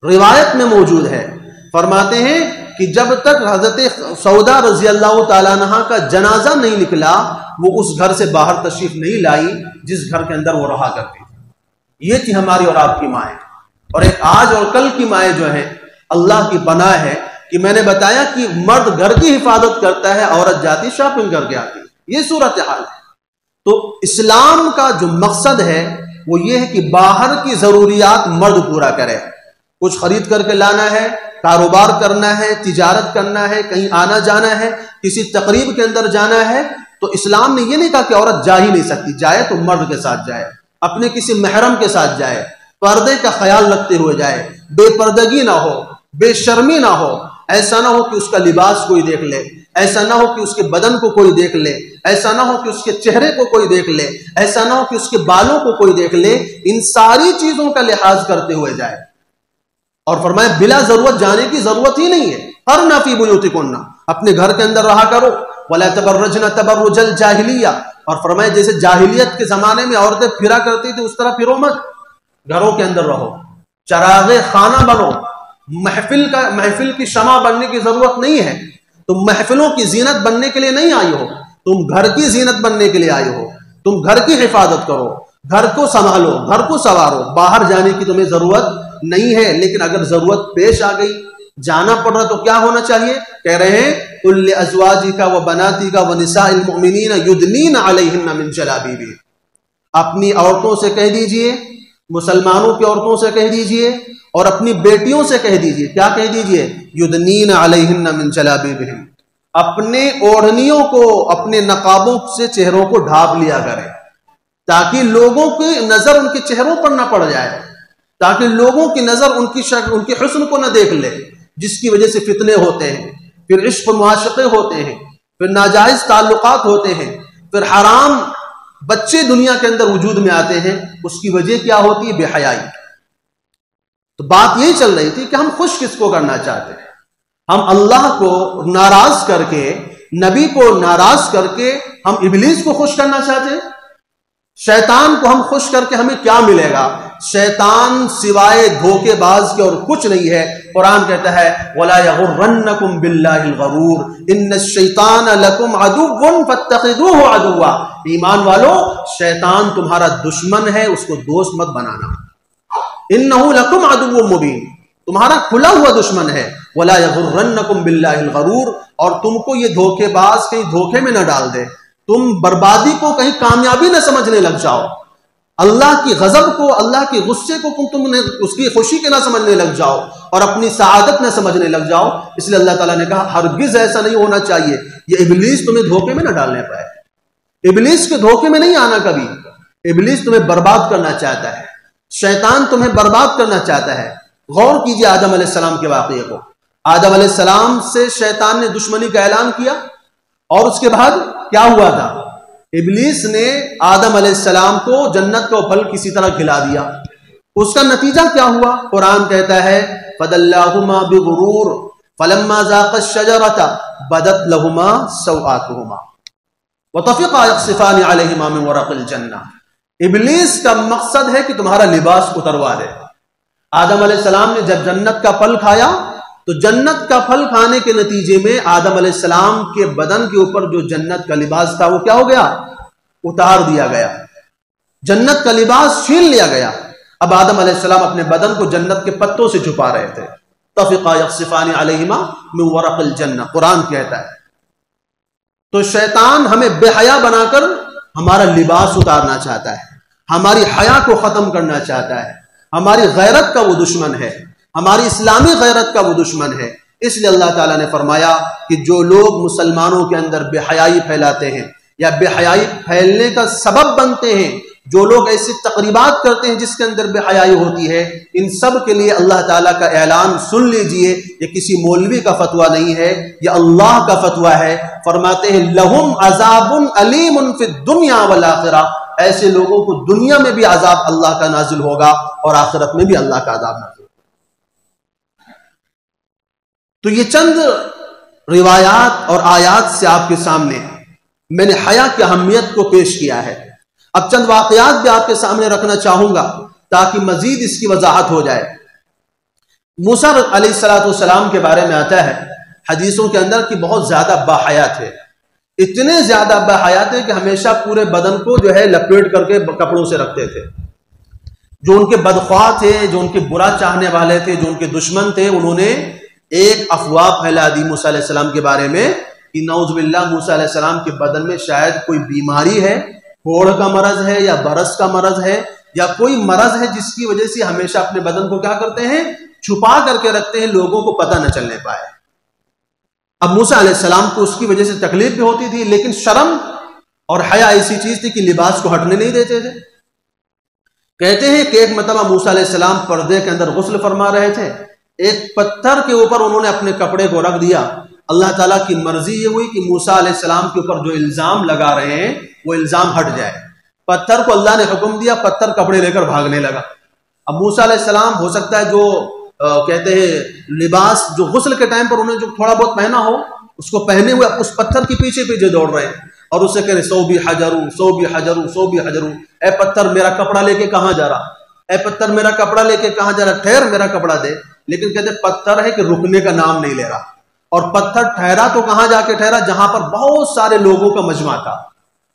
روایت میں موجود ہے، فرماتے ہیں کہ جب تک حضرت سودا رضی اللہ تعالیٰ عنہ کا جنازہ نہیں نکلا وہ اس گھر سے باہر تشریف نہیں لائی جس گھر کے اندر وہ رہا کرتی تھی۔ یہ تھی ہماری اور آپ کی مائیں۔ اور ایک آج اور کل کی مائیں جو ہیں اللہ کی پناہ ہے کہ میں نے بتایا کہ مرد گھر کی حفاظت کرتا ہے، عورت جاتی شاپنگ کر کے آتی، یہ صورتحال ہے۔ تو اسلام کا جو مقصد ہے وہ یہ ہے کہ باہر کی ضروریات مرد پورا کرے. کچھ خرید کر کے لانا ہے، کاروبار کرنا ہے، تجارت کرنا ہے، کہیں آنا جانا ہے، کسی تقریب کے اندر جانا ہے، تو اسلام نے یہ نہیں کہا کہ عورت جا ہی نہیں سکتی. جائے تو مرد کے ساتھ جائے، اپنے کسی محرم کے ساتھ جائے، پردے کا خیال رکھتے ہوئے جائے، بے پردگی نہ ہو، بے شرمی نہ ہو. ایسا نہ ہو کہ اس کا لباس کوئی دیکھ لے، ایسا نہ ہو کہ اس کے بدن کو کوئی دیکھ لے، ایسا نہ ہو کہ اس کے چہرے کو کوئی دیکھ لے، ایسا نہ ہو کہ اس کے بالوں کو کوئی دیکھ لے. ان ساری چیزوں کا لحاظ کرتے ہوئے جائے. اور فرمایا بلا ضرورت جانے کی ضرورت ہی نہیں ہے. قرنا فی بیوتکن، اپنے گھر کے اندر رہا کرو. ولا تبرجن تبرج الجاہلیہ، اور فرمایا جیسے جاہلیت کے زمانے میں عورتیں پھرا کرتی تھی اس طرح پھرو مت. گھروں کے اندر رہو، چراغ خانہ بنو. محفل کی شمع بننے کی ضرورت نہیں ہے. تم محفلوں کی زینت بننے کے لیے نہیں آئی ہو، تم گھر کی زینت بننے کے لیے آئی ہو. تم گھر کی حفاظت کرو، گھر کو سنبھالو، گھر کو سنوارو. باہر جانے کی تمہیں ضرورت نہیں ہے. لیکن اگر ضرورت پیش آ گئی، جانا پڑ رہا، تو کیا ہونا چاہیے؟ کہہ رہے ہیں قل لازواجک وبناتک ونساء المؤمنین یدنین علیہن من جلابیبہن. اپنی عورتوں سے کہہ دیجئے، مسلمانوں کی عورتوں سے کہہ دیجئے، اور اپنی بیٹیوں سے کہہ دیجئے. کیا کہہ دیجئے؟ یدنین علیہن من جلابیبہن. اپنے اوڑھنیوں کو، اپنے نقابوں سے چہروں کو ڈھانپ لیا کریں، تاکہ لوگوں کی نظر ان کے چہروں پر نہ پڑ جائے، تاکہ لوگوں کی نظر ان کی حسن کو نہ دیکھ لے، جس کی وجہ سے فتنے ہوتے ہیں، پھر عشق و معاشقے ہوتے ہیں، پھر ناجائز تعلقات ہوتے ہیں، پھر حرام بچے دنیا کے اندر وجود میں آتے ہیں. اس کی وجہ کیا ہوتی ہے؟ بے حیائی. تو بات یہی چل رہی تھی کہ ہم خوش کس کو کرنا چاہتے ہیں؟ ہم اللہ کو ناراض کر کے، نبی کو ناراض کر کے ہم ابلیس کو خوش کرنا چاہتے ہیں؟ شیطان کو ہم خوش کر کے ہمیں کیا ملے گا؟ شیطان سوائے دھوکے باز کے اور کچھ نہیں ہے. قرآن کہتا ہے وَلَا يَغُرَّنَّكُمْ بِاللَّهِ الْغَرُورُ إِنَّ الشَّيْطَانَ لَكُمْ عَدُوٌّ فَاتَّخِذُوهُ عَدُوًّا. ایمان والو، شیطان تمہارا دشمن ہے، اس کو دوست مت بنانا. إِنَّهُ لَكُمْ عَدُوٌّ مُبِينٌ، تمہارا کھلا ہوا دشمن ہے. وَلَا يَغُرَّنَّكُمْ بِاللَّهِ الْغَرُورُ، اور تم کو یہ دھوکے باز کہیں دھوکے میں نہ ڈال دے، تم بربادی کو کہیں کامیابی نہ سمجھنے لگ جاؤ، اللہ کی غضب کو، اللہ کے غصے کو تم نے اس کی خوشی کے نہ سمجھنے لگ جاؤ، اور اپنی سعادت نہ سمجھنے لگ جاؤ. اس لیے اللہ تعالیٰ نے کہا ہرگز ایسا نہیں ہونا چاہیے. یہ ابلیس تمہیں دھوکے میں نہ ڈالنے پائے. ابلیس کے دھوکے میں نہیں آنا کبھی. ابلیس تمہیں برباد کرنا چاہتا ہے، شیطان تمہیں برباد کرنا چاہتا ہے. غور کیجئے آدم علیہ السلام کے واقعے کو. آدم علیہ السلام سے شیطان نے دشمنی کا اعلان کیا، اور اس کے بعد کیا ہوا تھا؟ ابلیس نے آدم علیہ السلام کو جنت کا پھل کسی طرح کھلا دیا. اس کا نتیجہ کیا ہوا؟ قرآن کہتا ہے فَدَلَّاهُمَا بِغُرُورٍ فَلَمَّا ذَاقَا الشَّجَرَةَ بَدَتْ لَهُمَا سَوْآتُهُمَا وَطَفِقَا يَخْصِفَانِ عَلَيْهِمَا مِنْ وَرَقِ الْجَنَّةِ. ابلیس کا مقصد ہے کہ تمہارا لباس اتروا دے. آدم علیہ السلام نے جب جنت کا پھل کھایا تو جنت کا پھل کھانے کے نتیجے میں آدم علیہ السلام کے بدن کے اوپر جو جنت کا لباس تھا وہ کیا ہو گیا؟ اتار دیا گیا. جنت کا لباس چھین لیا گیا. اب آدم علیہ السلام اپنے بدن کو جنت کے پتوں سے چھپا رہے تھے. طفقا یخصفان علیہما من ورق الجنہ، قرآن کہتا ہے. تو شیطان ہمیں بے حیا بنا کر ہمارا لباس اتارنا چاہتا ہے، ہماری حیا کو ختم کرنا چاہتا ہے. ہماری غیرت کا وہ دشمن ہے، ہماری اسلامی غیرت کا وہ دشمن ہے. اس لیے اللہ تعالیٰ نے فرمایا کہ جو لوگ مسلمانوں کے اندر بے حیائی پھیلاتے ہیں یا بے حیائی پھیلنے کا سبب بنتے ہیں، جو لوگ ایسی تقریبات کرتے ہیں جس کے اندر بے حیائی ہوتی ہے، ان سب کے لیے اللہ تعالیٰ کا اعلان سن لیجئے. یہ کسی مولوی کا فتویٰ نہیں ہے، یہ اللہ کا فتویٰ ہے. فرماتے ہیں لہم عذاب علیم فی الدنیا والآخرہ، ایسے لوگوں کو دنیا میں بھی عذاب اللہ کا نازل ہوگا اور آخرت میں بھی اللہ کا عذاب نازل ہوگا. تو یہ چند روایات اور آیات سے آپ کے سامنے میں نے حیا کی اہمیت کو پیش کیا ہے. اب چند واقعات بھی آپ کے سامنے رکھنا چاہوں گا تاکہ مزید اس کی وضاحت ہو جائے. موسیٰ علیہ السلام کے بارے میں آتا ہے حدیثوں کے اندر کہ بہت زیادہ باحیا تھے. اتنے زیادہ باحیا تھے کہ ہمیشہ پورے بدن کو جو ہے لپیٹ کر کے کپڑوں سے رکھتے تھے. جو ان کے بدخواہ تھے، جو ان کے برا چاہنے والے تھے، جو ان کے دشمن تھے، انہوں نے ایک افواہ پھیلا دی موسیٰ علیہ السلام کے بارے میں کہ نعوذ باللہ موسیٰ علیہ السلام کے بدن میں شاید کوئی بیماری ہے کوڑھ کا مرض ہے یا برس کا مرض ہے یا کوئی مرض ہے جس کی وجہ سے ہمیشہ اپنے بدن کو کیا کرتے ہیں؟ چھپا کر کے رکھتے ہیں، لوگوں کو پتہ نہ چلنے پائے۔ اب موسیٰ علیہ السلام کو اس کی وجہ سے تکلیف بھی ہوتی تھی، لیکن شرم اور حیا ایسی چیز تھی کہ لباس کو ہٹنے نہیں دیتے تھے۔ کہتے ہیں کہ ایک مرتبہ موسیٰ علیہ السلام پردے کے اندر غسل فرما رہے تھے، ایک پتھر کے اوپر انہوں نے اپنے کپڑے کو رکھ دیا۔ اللہ تعالیٰ کی مرضی یہ ہوئی کہ موسیٰ علیہ السلام کے اوپر جو الزام لگا رہے ہیں وہ الزام ہٹ جائے۔ پتھر کو اللہ نے حکم دیا، پتھر کپڑے لے کر بھاگنے لگا۔ اب موسیٰ علیہ السلام ہو سکتا ہے جو کہتے ہیں لباس جو غسل کے ٹائم پر انہیں جو تھوڑا بہت پہنا ہو اس کو پہنے ہوئے اس پتھر کے پیچھے پیچھے دوڑ رہے ہیں اور اسے کہہ رہے صوبی حجرو صوبی حجرو صوبی حجرو، اے پتھر میرا کپڑا لے کے کہاں جا رہا، اے پتھر میرا کپڑا لے کے کہاں جا رہا، ٹھہر میرا کپڑا دے۔ لیکن کہتے پتھر ہے کہ رکنے کا نام نہیں لے رہا، اور پتھر ٹھہرا تو کہاں جا کے ٹھہرا؟ جہاں پر بہت سارے لوگوں کا مجمع تھا۔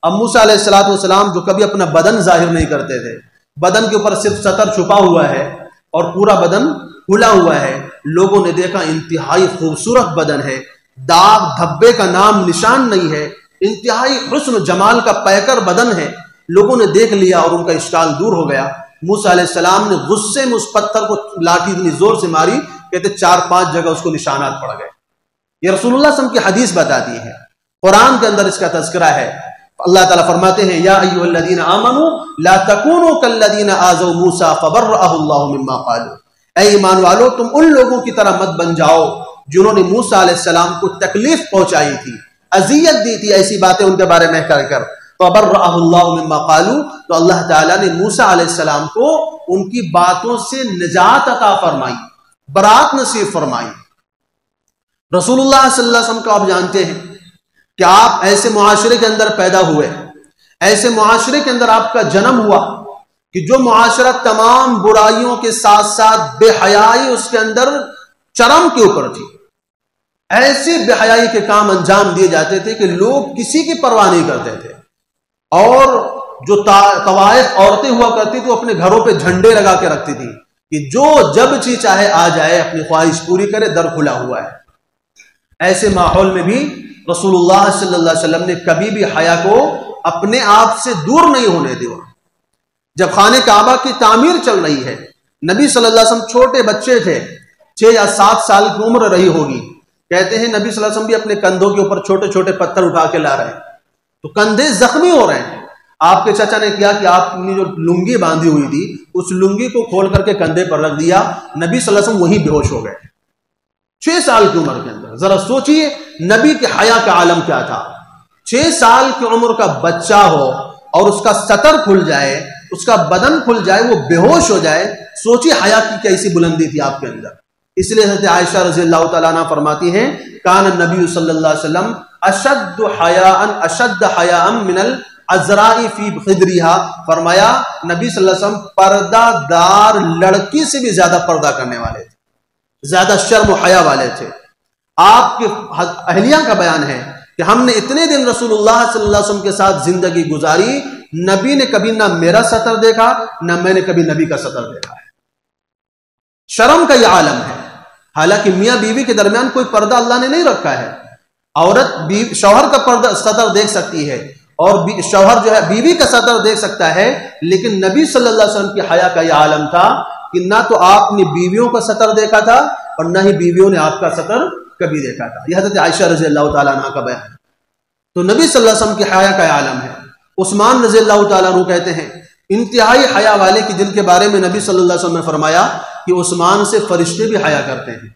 اب موسیٰ علیہ السلام جو کبھی اپنا بدن ظاہر نہیں کرتے تھے، بدن کے اوپر صرف سطر چھپا ہوا ہے اور پورا بدن کھلا ہوا ہے، لوگوں نے دیکھا انتہائی خوبصورت بدن ہے، داغ دھبے کا نام نشان نہیں ہے، انتہائی حسن و جمال کا پیکر بدن ہے۔ لوگوں نے دیکھ لیا اور ان کا اشکال دور ہو گیا۔ موسیٰ علیہ السلام نے غصے میں اس پتھر کو لاٹھی اتنی زور سے ماری، کہتے 4-5 جگہ اس کو نشانات پڑ گئے۔ یہ رسول اللہ صلی اللہ علیہ وسلم کی حدیث بتاتی ہے، قرآن کے اندر اس کا تذکرہ ہے۔ اللہ تعالیٰ فرماتے ہیں یا ایھا الذین آمنوا لا تکونوا کالذین آذوا موسیٰ فبرأہ اللہ مما قالوا، اے ایمان والو تم ان لوگوں کی طرح مت بن جاؤ جنہوں نے موسیٰ علیہ السلام کو تکلیف پہنچائی تھی، اذیت دی تھی، ایسی باتیں ان کے بارے میں کر کر۔ فبرأہ اللہ مما قالوا، تو اللہ تعالیٰ نے موسیٰ علیہ السلام کو ان کی باتوں سے نجات عطا فرمائی، برات نصیب فرمائی۔ رسول اللہ صلی اللہ علیہ وسلم کو آپ جانتے ہیں کہ آپ ایسے معاشرے کے اندر پیدا ہوئے، ایسے معاشرے کے اندر آپ کا جنم ہوا کہ جو معاشرہ تمام برائیوں کے ساتھ ساتھ بے حیائی اس کے اندر چرم کے اوپر تھی۔ ایسے بے حیائی کے کام انجام دیے جاتے تھے کہ لوگ کسی کی پرواہ نہیں کرتے تھے، اور جو طوائف عورتیں ہوا کرتی تھی وہ اپنے گھروں پہ جھنڈے لگا کے رکھتی تھی کہ جو جب چی چاہے آ جائے، اپنی خواہش پوری کرے، در کھلا ہوا ہے۔ ایسے ماحول میں بھی رسول اللہ صلی اللہ علیہ وسلم نے کبھی بھی حیا کو اپنے آپ سے دور نہیں ہونے دیا۔ جب خانہ کعبہ کی تعمیر چل رہی ہے، نبی صلی اللہ علیہ وسلم چھوٹے بچے تھے، 6 یا 7 سال کی عمر رہی ہوگی، کہتے ہیں نبی صلی اللہ علیہ وسلم بھی اپنے کندھوں کے اوپر چھوٹے چھوٹے پتھر اٹھا کے لا رہے ہیں، تو کندھے زخمی ہو رہے ہیں۔ آپ کے چچا نے کیا کہ آپ نے جو لنگی باندھی ہوئی تھی اس لنگی کو کھول کر کے کندھے پر رکھ دیا، نبی صلی اللہ علیہ وسلم وہیں بے ہوش ہو گئے 6 سال کی عمر کے اندر۔ ذرا سوچئے نبی کے حیا کا عالم کیا تھا۔ 6 سال کی عمر کا بچہ ہو اور اس کا سطر کھل جائے، اس کا بدن کھل جائے، وہ بے ہوش ہو جائے، سوچئے حیا کی کیسی بلندی تھی آپ کے اندر۔ اس لیے حضرت عائشہ رضی اللہ تعالیٰ عنہ فرماتی ہیں کان النبی صلی اللہ علیہ وسلم اشد حیاء من العذراء فی خدرہا، فرمایا نبی صلی اللہ علیہ وسلم پردہ دار لڑکی سے بھی زیادہ پردہ کرنے والے تھے، زیادہ شرم و حیا والے تھے۔ آپ کے اہلیہ کا بیان ہے کہ ہم نے اتنے دن رسول اللہ صلی اللہ علیہ وسلم کے ساتھ زندگی گزاری، نبی نے کبھی نہ میرا سطر دیکھا نہ میں نے کبھی نبی کا سطر دیکھا ہے۔ شرم کا یہ عالم ہے۔ حالانکہ میاں بیوی کے درمیان کوئی پردہ اللہ نے نہیں رکھا ہے، عورت شوہر کا پردہ سطر دیکھ سکتی ہے اور شوہر جو ہے بیوی کا سطر دیکھ سکتا ہے، لیکن نبی صلی اللہ علیہ وسلم کی حیا کا یہ عالم تھا کہ نہ تو آپ نے بیویوں کا سطر دیکھا تھا اور نہ ہی بیویوں نے آپ کا سطر کبھی دیکھا تھا۔ یہ حضرت عائشہ رضی اللہ تعالیٰ عنہ کا بیان ہے۔ تو نبی صلی اللہ علیہ وسلم کی حیا کا یہ عالم ہے۔ عثمان رضی اللہ تعالیٰ عنہ کہتے ہیں انتہائی حیا والے کی جن کے بارے میں نبی صلی اللہ علیہ وسلم نے فرمایا کہ عثمان سے فرشتے بھی حیا کرتے ہیں۔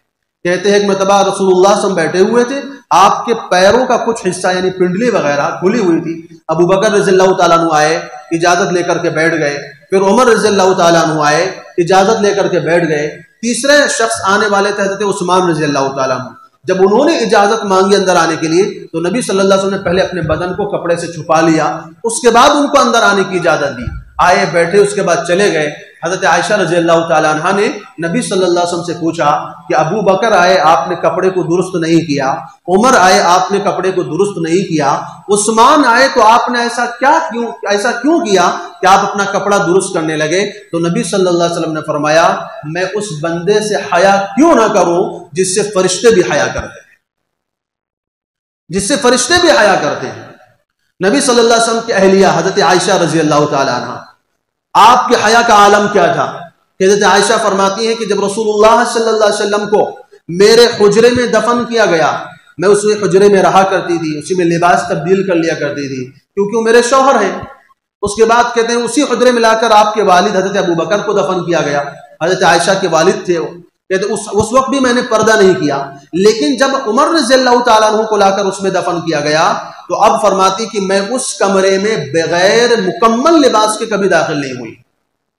کہتے ہیں ایک مرتبہ رسول اللہ صلی اللہ علیہ وسلم بیٹھے ہوئے تھے، آپ کے پیروں کا کچھ حصہ یعنی پنڈلی وغیرہ کھلی ہوئی تھی، ابو بکر رضی اللہ تعالیٰ عنہ آئے، اجازت لے کر کے بیٹھ گئے، پھر عمر رضی اللہ تعالیٰ عنہ آئے، اجازت لے کر کے بیٹھ گئے، تیسرے شخص آنے والے تھے حضرت عثمان رضی اللہ تعالیٰ عنہ۔ جب انہوں نے اجازت مانگی اندر آنے کے لیے تو نبی صلی اللہ علیہ وسلم نے پہلے اپنے بدن کو کپڑے سے چھپا لیا، اس کے بعد ان کو اندر آنے کی اجازت دی، آئے بیٹھے، اس کے بعد چلے گئے۔ حضرت عائشہ رضی اللہ تعالیٰ عنہ نے نبی صلی اللہ علیہ وسلم سے پوچھا کہ ابو بکر آئے آپ نے کپڑے کو درست نہیں کیا، عمر آئے آپ نے کپڑے کو درست نہیں کیا، عثمان آئے تو آپ نے ایسا کیوں کیا کہ آپ اپنا کپڑا درست کرنے لگے؟ تو نبی صلی اللہ علیہ وسلم نے فرمایا میں اس بندے سے حیا کیوں نہ کروں جس سے فرشتے بھی حیا کرتے ہیں، جس سے فرشتے بھی حیا کرتے ہیں۔ نبی صلی اللہ علیہ وسلم کی اہلیہ حضرت عائشہ رضی اللہ تعالیٰ عنہ، آپ کے حیا کا عالم کیا تھا کہ حضرت عائشہ فرماتی ہیں کہ جب رسول اللہ صلی اللہ علیہ وسلم کو میرے حجرے میں دفن کیا گیا، میں اسی حجرے میں رہا کرتی تھی، اسی میں لباس تبدیل کر لیا کرتی تھی کیونکہ وہ میرے شوہر ہیں۔ اس کے بعد کہتے ہیں اسی حجرے میں لا کر آپ کے والد حضرت ابو بکر کو دفن کیا گیا، حضرت عائشہ کے والد تھے وہ، کہتے اس وقت بھی میں نے پردہ نہیں کیا، لیکن جب عمر رضی اللہ تعالیٰ عنہ کو لا کر اس میں دفن کیا گیا تو اب فرماتی کہ میں اس کمرے میں بغیر مکمل لباس کے کبھی داخل نہیں ہوئی۔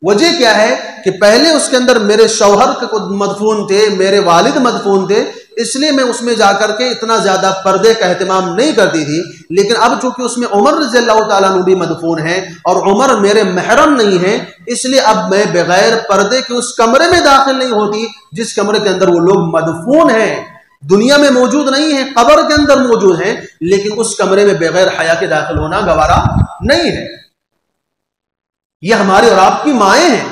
وجہ کیا ہے کہ پہلے اس کے اندر میرے شوہر مدفون تھے، میرے والد مدفون تھے، اس لیے میں اس میں جا کر کے اتنا زیادہ پردے کا اہتمام نہیں کرتی تھی، لیکن اب چونکہ اس میں عمر رضی اللہ تعالیٰ عنہ بھی مدفون ہیں اور عمر میرے محرم نہیں ہیں، اس لیے اب میں بغیر پردے کے اس کمرے میں داخل نہیں ہوتی جس کمرے کے اندر وہ لوگ مدفون ہیں، دنیا میں موجود نہیں ہیں، قبر کے اندر موجود ہیں، لیکن اس کمرے میں بغیر حیا کے داخل ہونا گوارا نہیں ہے۔ یہ ہمارے اور آپ کی مائیں ہیں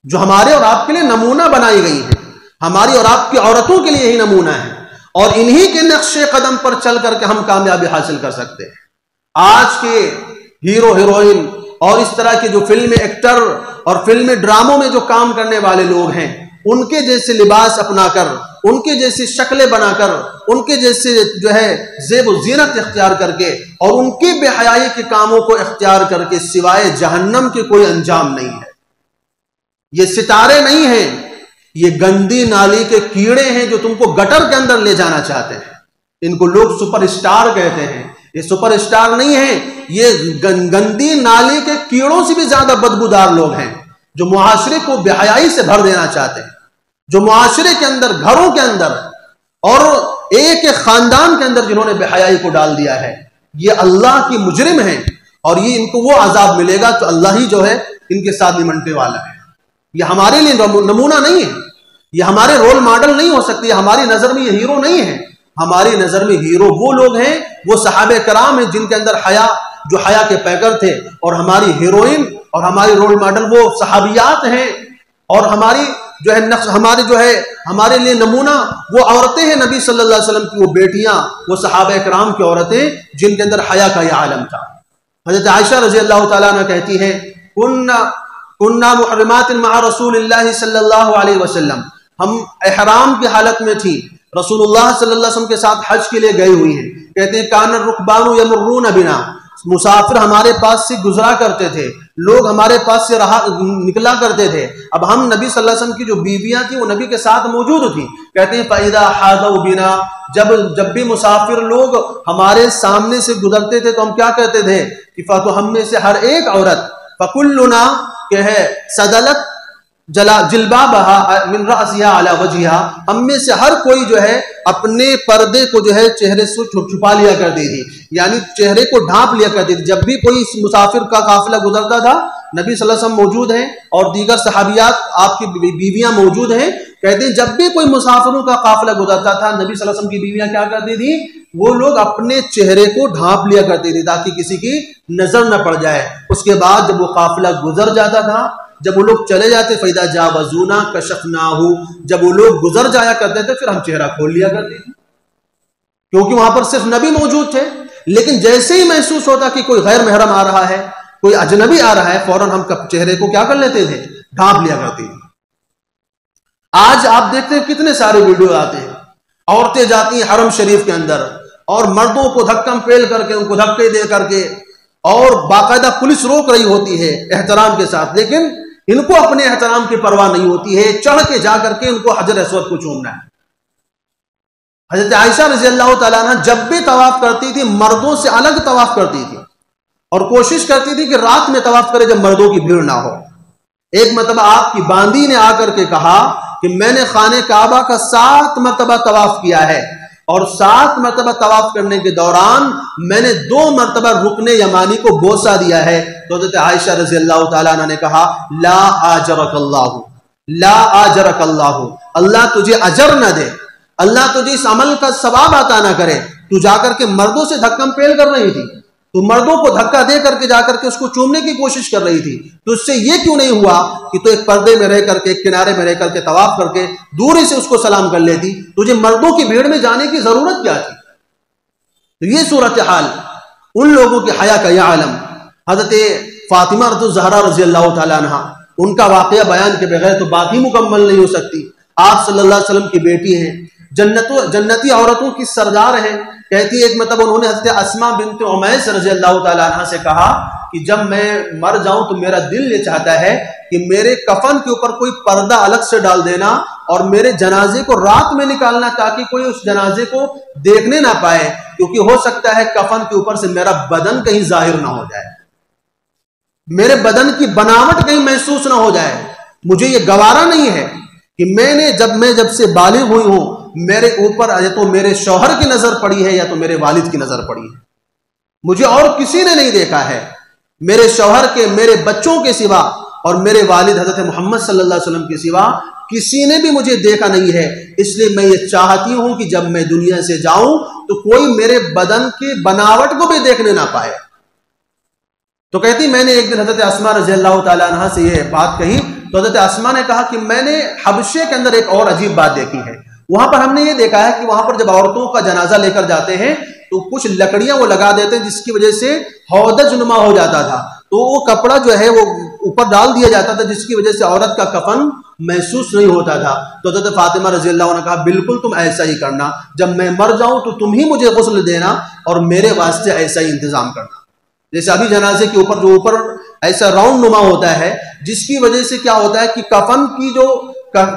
جو ہمارے اور آپ کے لیے نمونہ بنائی گئی ہیں، ہماری اور آپ کی عورتوں کے لیے یہی نمونہ ہے، اور انہی کے نقش قدم پر چل کر کے ہم کامیابی حاصل کر سکتے ہیں۔ آج کے ہیرو ہیروئن اور اس طرح کے جو فلم ایکٹر اور فلم ڈراموں میں جو کام کرنے والے لوگ ہیں، ان کے جیسے لباس اپنا کر، ان کے جیسی شکلیں بنا کر، ان کے جیسے جو ہے زیب و زینت اختیار کر کے اور ان کی بے حیائی کے کاموں کو اختیار کر کے سوائے جہنم کے کوئی انجام نہیں ہے۔ یہ ستارے نہیں ہیں، یہ گندی نالی کے کیڑے ہیں جو تم کو گٹر کے اندر لے جانا چاہتے ہیں۔ ان کو لوگ سپر اسٹار کہتے ہیں، یہ سپر اسٹار نہیں ہیں، یہ گندی نالی کے کیڑوں سے بھی زیادہ بدبودار لوگ ہیں جو معاشرے کو بے حیائی سے بھر دینا چاہتے ہیں، جو معاشرے کے اندر، گھروں کے اندر اور ایک خاندان کے اندر جنہوں نے بے حیائی کو ڈال دیا ہے۔ یہ اللہ کی مجرم ہیں اور یہ ان کو وہ عذاب ملے گا تو اللہ ہی جو ہے ان کے ساتھ نمٹنے والا ہے۔ یہ ہمارے لیے نمونہ نہیں ہے، یہ ہمارے رول ماڈل نہیں ہو سکتی، یہ ہماری نظر میں یہ ہیرو نہیں ہے۔ ہماری نظر میں ہیرو وہ لوگ ہیں، وہ صحابہ کرام ہیں جن کے اندر حیا، جو حیا کے پیکر تھے، اور ہماری ہیروئن اور ہماری رول ماڈل وہ صحابیات ہیں، اور ہماری جو ہے ہمارے لیے نمونہ وہ عورتیں ہیں نبی صلی اللہ علیہ وسلم کی، وہ بیٹیاں، وہ صحابہ کرام کی عورتیں جن کے اندر حیا کا یہ عالم تھا۔ حضرت عائشہ رضی اللہ تعالیٰ عنہ کہتی ہیں کننا محرمات مع رسول اللہ صلی اللہ علیہ وسلم، ہم احرام کی حالت میں تھی، رسول اللہ صلی اللہ علیہ وسلم کے ساتھ حج کے لیے گئی ہوئی ہیں۔ کہتے ہیں کان الرکبان یمرون بنا، مسافر ہمارے پاس سے گزرا کرتے تھے، لوگ ہمارے پاس سے نکلا کرتے تھے۔ اب ہم نبی صلی اللہ علیہ وسلم کی جو بیویاں تھیں وہ نبی کے ساتھ موجود تھیں۔ کہتے ہیں فَإِذَا حَاذَوْا بِنَا، جب بھی مسافر لوگ ہمارے سامنے سے گزرتے تھے تو ہم کیا کہتے تھے کہ فَتُو ہم میں سے ہر ایک عورت فَكُلُّنَا کہ ہے سَدَلَتْ جلبابها من رأسها على وجهها، ہم میں سے ہر کوئی جو ہے اپنے پردے کو جو ہے چہرے سے چھپا لیا کرتی تھی، یعنی چہرے کو ڈھانپ لیا کرتی تھی۔ جب بھی کوئی مسافر کا قافلہ گزرتا تھا، نبی صلی اللہ علیہ وسلم موجود ہیں اور دیگر صحابیات آپ کی بیویاں موجود ہیں، کہتے ہیں جب بھی کوئی مسافروں کا قافلہ گزرتا تھا، نبی صلی اللہ علیہ وسلم کی بیویاں کیا کرتی تھی، وہ لوگ اپنے چہرے کو ڈھانپ لیا کرتی تھی تاکہ کسی کی نظر نہ پڑ جائے۔ اس کے بعد جب وہ قافلہ گزر جاتا تھا، جب وہ لوگ چلے جاتے فَإِذَا جَاوَزُونَا كَشَفْنَاهُ، جب وہ لوگ گزر جایا کرتے تھے پھر ہم چہرہ کھول لیا کرتے تھے، کیونکہ وہاں پر صرف نبی موجود تھے۔ لیکن جیسے ہی محسوس ہوتا کہ کوئی غیر محرم آ رہا ہے، کوئی اجنبی آ رہا ہے، فوراً ہم چہرے کو کیا کر لیتے تھے، ڈھانپ لیا کرتے تھے۔ آج آپ دیکھتے ہیں کتنے سارے ویڈیو آتے ہیں، عورتیں جاتی ہیں حرم شریف کے اندر اور مردوں کو دھکم پیل کر کے، ان کو دھکے دے کر کے، اور باقاعدہ پولیس روک رہی ہوتی ہے احترام کے ساتھ، لیکن ان کو اپنے احترام کی پرواہ نہیں ہوتی ہے، چڑھ کے جا کر کے ان کو حجر اسود کو چومنا ہے۔ حضرت عائشہ رضی اللہ تعالیٰ عنہ جب بھی طواف کرتی تھی مردوں سے الگ طواف کرتی تھی اور کوشش کرتی تھی کہ رات میں طواف کرے جب مردوں کی بھیڑ نہ ہو۔ ایک مرتبہ آپ کی باندی نے آ کر کے کہا کہ میں نے خانہ کعبہ کا 7 مرتبہ طواف کیا ہے، اور 7 مرتبہ طواف کرنے کے دوران میں نے 2 مرتبہ رکن یمانی کو بوسہ دیا ہے۔ تو حضرت عائشہ رضی اللہ تعالیٰ عنہ نے کہا لا آجرک اللہ، لا آجرک اللہ، اللہ تجھے اجر نہ دے، اللہ تجھے اس عمل کا ثواب عطا نہ کرے، تو جا کر کے مردوں سے دھکم پیل کر رہی تھی، تو مردوں کو دھکا دے کر کے جا کر کے اس کو چومنے کی کوشش کر رہی تھی، تو اس سے یہ کیوں نہیں ہوا کہ تو ایک پردے میں رہ کر کے، ایک کنارے میں رہ کر کے طواف کر کے دوری سے اس کو سلام کر لیتی؟ تجھے مردوں کی بھیڑ میں جانے کی ضرورت کیا تھی؟ تو یہ صورتحال ان لوگوں کی حیا کا یہ عالم، حضرت فاطمہ الزہرا رضی اللہ تعالیٰ عنہ، ان کا واقعہ بیان کے بغیر تو بات ہی مکمل نہیں ہو سکتی۔ آپ صلی اللہ علیہ وسلم کی بیٹی ہیں، جنتی عورتوں کی سردار ہیں۔ کہتی ہے ایک مطلب انہوں نے حضرت اسماء بنت عمیس رضی اللہ تعالیٰ عنہ سے کہا کہ جب میں مر جاؤں تو میرا دل یہ چاہتا ہے کہ میرے کفن کے اوپر کوئی پردہ الگ سے ڈال دینا اور میرے جنازے کو رات میں نکالنا، تاکہ کوئی اس جنازے کو دیکھنے نہ پائے، کیونکہ ہو سکتا ہے کفن کے اوپر سے میرا بدن کہیں ظاہر نہ ہو جائے، میرے بدن کی بناوٹ کہیں محسوس نہ ہو جائے۔ مجھے یہ گوارا نہیں ہے کہ میں جب سے بالغ ہوئی ہوں میرے اوپر یا تو میرے شوہر کی نظر پڑی ہے یا تو میرے والد کی نظر پڑی ہے، مجھے اور کسی نے نہیں دیکھا ہے، میرے شوہر کے، میرے بچوں کے سوا اور میرے والد حضرت محمد صلی اللہ علیہ وسلم کے سوا کسی نے بھی مجھے دیکھا نہیں ہے۔ اس لیے میں یہ چاہتی ہوں کہ جب میں دنیا سے جاؤں تو کوئی میرے بدن کی بناوٹ کو بھی دیکھنے نہ پائے۔ تو کہتی میں نے ایک دن حضرت اسماء رضی اللہ تعالیٰ عنہ سے یہ بات کہی تو حضرت اسماء نے کہا کہ میں نے حبشے کے اندر ایک اور عجیب بات دیکھی ہے۔ وہاں پر ہم نے یہ دیکھا ہے کہ وہاں پر جب عورتوں کا جنازہ لے کر جاتے ہیں تو کچھ لکڑیاں وہ لگا دیتے ہیں جس کی وجہ سے ہودج نما ہو جاتا تھا، تو وہ کپڑا جو ہے وہ اوپر ڈال دیا جاتا تھا جس کی وجہ سے عورت کا کفن محسوس نہیں ہوتا تھا۔ تو حضرت فاطمہ رضی اللہ عنہ نے کہا بالکل تم ایسا ہی کرنا، جب میں مر جاؤں تو تم ہی مجھے غسل دینا اور میرے واسطے ایسا ہی انتظام کرنا۔ جیسے ابھی جنازے کے اوپر جو اوپر ایسا راؤنڈ نما ہوتا ہے جس کی وجہ سے کیا ہوتا ہے کہ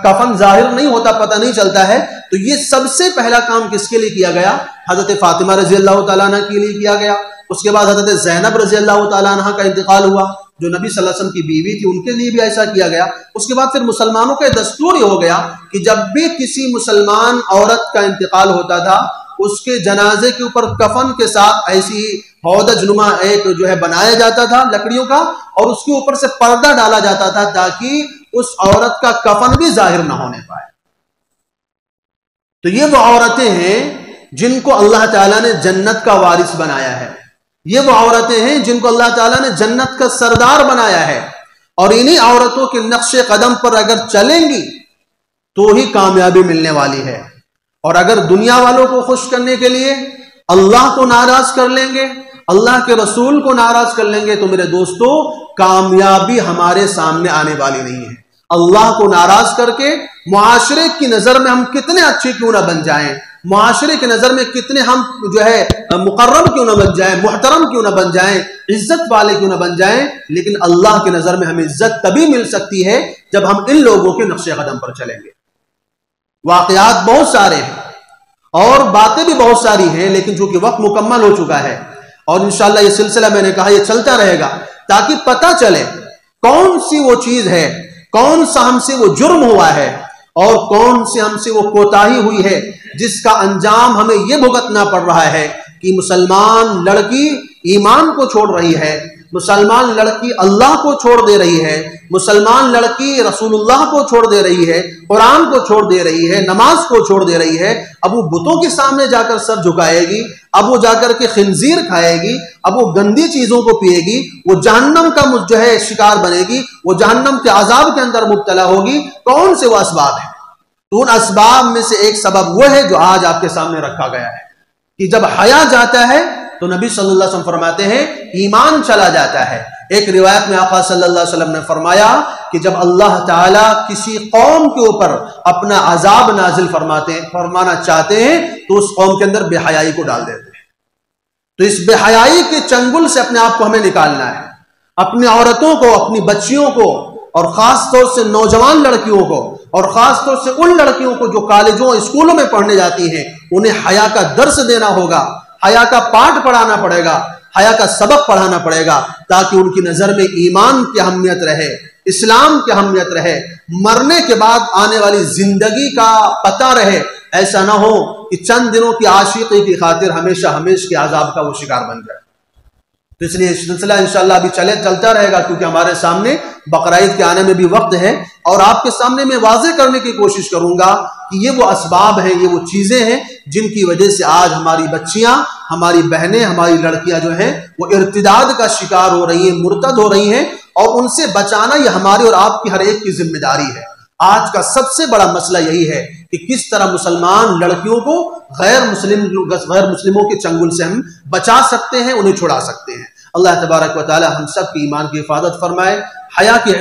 کفن ظاہر نہیں ہوتا، پتہ نہیں چلتا ہے، تو یہ سب سے پہلا کام کس کے لیے کیا گیا؟ حضرت فاطمہ رضی اللہ تعالیٰ عنہ کے لیے کیا گیا۔ اس کے بعد حضرت زینب رضی اللہ تعالیٰ عنہ کا انتقال ہوا جو نبی صلی اللہ علیہ وسلم کی بیوی تھی، ان کے لیے بھی ایسا کیا گیا۔ اس کے بعد پھر مسلمانوں کا دستور یہ ہو گیا کہ جب بھی کسی مسلمان عورت کا انتقال ہوتا تھا اس کے جنازے کے اوپر کفن کے ساتھ ایسی ہودج نما ایک جو ہے بنایا جاتا تھا لکڑیوں کا، اور اس کے اوپر سے پردہ ڈالا جاتا تھا تاکہ اس عورت کا کفن بھی ظاہر نہ ہونے پائے۔ تو یہ وہ عورتیں ہیں جن کو اللہ تعالیٰ نے جنت کا وارث بنایا ہے، یہ وہ عورتیں ہیں جن کو اللہ تعالیٰ نے جنت کا سردار بنایا ہے، اور انہی عورتوں کے نقش قدم پر اگر چلیں گی تو ہی کامیابی ملنے والی ہے۔ اور اگر دنیا والوں کو خوش کرنے کے لیے اللہ کو ناراض کر لیں گے، اللہ کے رسول کو ناراض کر لیں گے، تو میرے دوستو کامیابی ہمارے سامنے آنے والی نہیں ہے۔ اللہ کو ناراض کر کے معاشرے کی نظر میں ہم کتنے اچھے کیوں نہ بن جائیں، معاشرے کی نظر میں کتنے ہم جو ہے مقرب کیوں نہ بن جائیں، محترم کیوں نہ بن جائیں، عزت والے کیوں نہ بن جائیں، لیکن اللہ کی نظر میں ہمیں عزت تبھی مل سکتی ہے جب ہم ان لوگوں کے نقش قدم پر چلیں گے۔ واقعات بہت سارے ہیں اور باتیں بھی بہت ساری ہیں، لیکن چونکہ وقت مکمل ہو چکا ہے اور انشاءاللہ یہ سلسلہ میں نے کہا یہ چلتا رہے گا تاکہ پتہ چلے کون سی وہ چیز ہے، کون سا ہم سے وہ جرم ہوا ہے اور کون سی ہم سے وہ کوتاہی ہوئی ہے جس کا انجام ہمیں یہ بھگتنا پڑ رہا ہے کہ مسلمان لڑکی ایمان کو چھوڑ رہی ہے، مسلمان لڑکی اللہ کو چھوڑ دے رہی ہے، مسلمان لڑکی رسول اللہ کو چھوڑ دے رہی ہے، قرآن کو چھوڑ دے رہی ہے، نماز کو چھوڑ دے رہی ہے، اب وہ بتوں کے سامنے جا کر سر جھکائے گی، اب وہ جا کر کے خنزیر کھائے گی، اب وہ گندی چیزوں کو پیے گی، وہ جہنم کا جو ہے شکار بنے گی، وہ جہنم کے عذاب کے اندر مبتلا ہوگی۔ کون سے وہ اسباب ہیں؟ تو ان اسباب میں سے ایک سبب وہ ہے جو آج آپ کے سامنے رکھا گیا ہے کہ جب حیا جاتا ہے تو نبی صلی اللہ علیہ وسلم فرماتے ہیں ایمان چلا جاتا ہے۔ ایک روایت میں آقا صلی اللہ علیہ وسلم نے فرمایا کہ جب اللہ تعالیٰ کسی قوم کے اوپر اپنا عذاب نازل فرمانا چاہتے ہیں تو اس قوم کے اندر بے حیائی کو ڈال دیتے ہیں۔ تو اس بے حیائی کے چنگل سے اپنے آپ کو ہمیں نکالنا ہے، اپنی عورتوں کو، اپنی بچیوں کو، اور خاص طور سے نوجوان لڑکیوں کو، اور خاص طور سے ان لڑکیوں کو جو کالجوں اسکولوں میں پڑھنے جاتی ہیں، انہیں حیا کا درس دینا ہوگا، حیا کا پاٹھ پڑھانا پڑے گا، حیا کا سبق پڑھانا پڑے گا تاکہ ان کی نظر میں ایمان کی اہمیت رہے، اسلام کی اہمیت رہے، مرنے کے بعد آنے والی زندگی کا پتہ رہے۔ ایسا نہ ہو کہ چند دنوں کی عاشقی کی خاطر ہمیشہ ہمیشہ کے عذاب کا وہ شکار بن جائے۔ تو اس لیے سلسلہ انشاءاللہ ابھی چلتا رہے گا کیونکہ ہمارے سامنے بقرعید کے آنے میں بھی وقت ہے، اور آپ کے سامنے میں واضح کرنے کی کوشش کروں گا کہ یہ وہ اسباب ہیں، یہ وہ چیزیں ہیں جن کی وجہ سے آج ہماری بچیاں، ہماری بہنیں، ہماری لڑکیاں جو ہیں وہ ارتداد کا شکار ہو رہی ہیں، مرتد ہو رہی ہیں، اور ان سے بچانا یہ ہماری اور آپ کی ہر ایک کی ذمہ داری ہے۔ آج کا سب سے بڑا مسئلہ یہی ہے کہ کس طرح مسلمان لڑکیوں کو غیر مسلموں کے چنگل سے ہم بچا سکتے ہیں، انہیں چھڑا سکتے ہیں۔ اللہ تبارک و تعالی ہم سب کی ایمان کی حفاظت فرمائے، حیا کی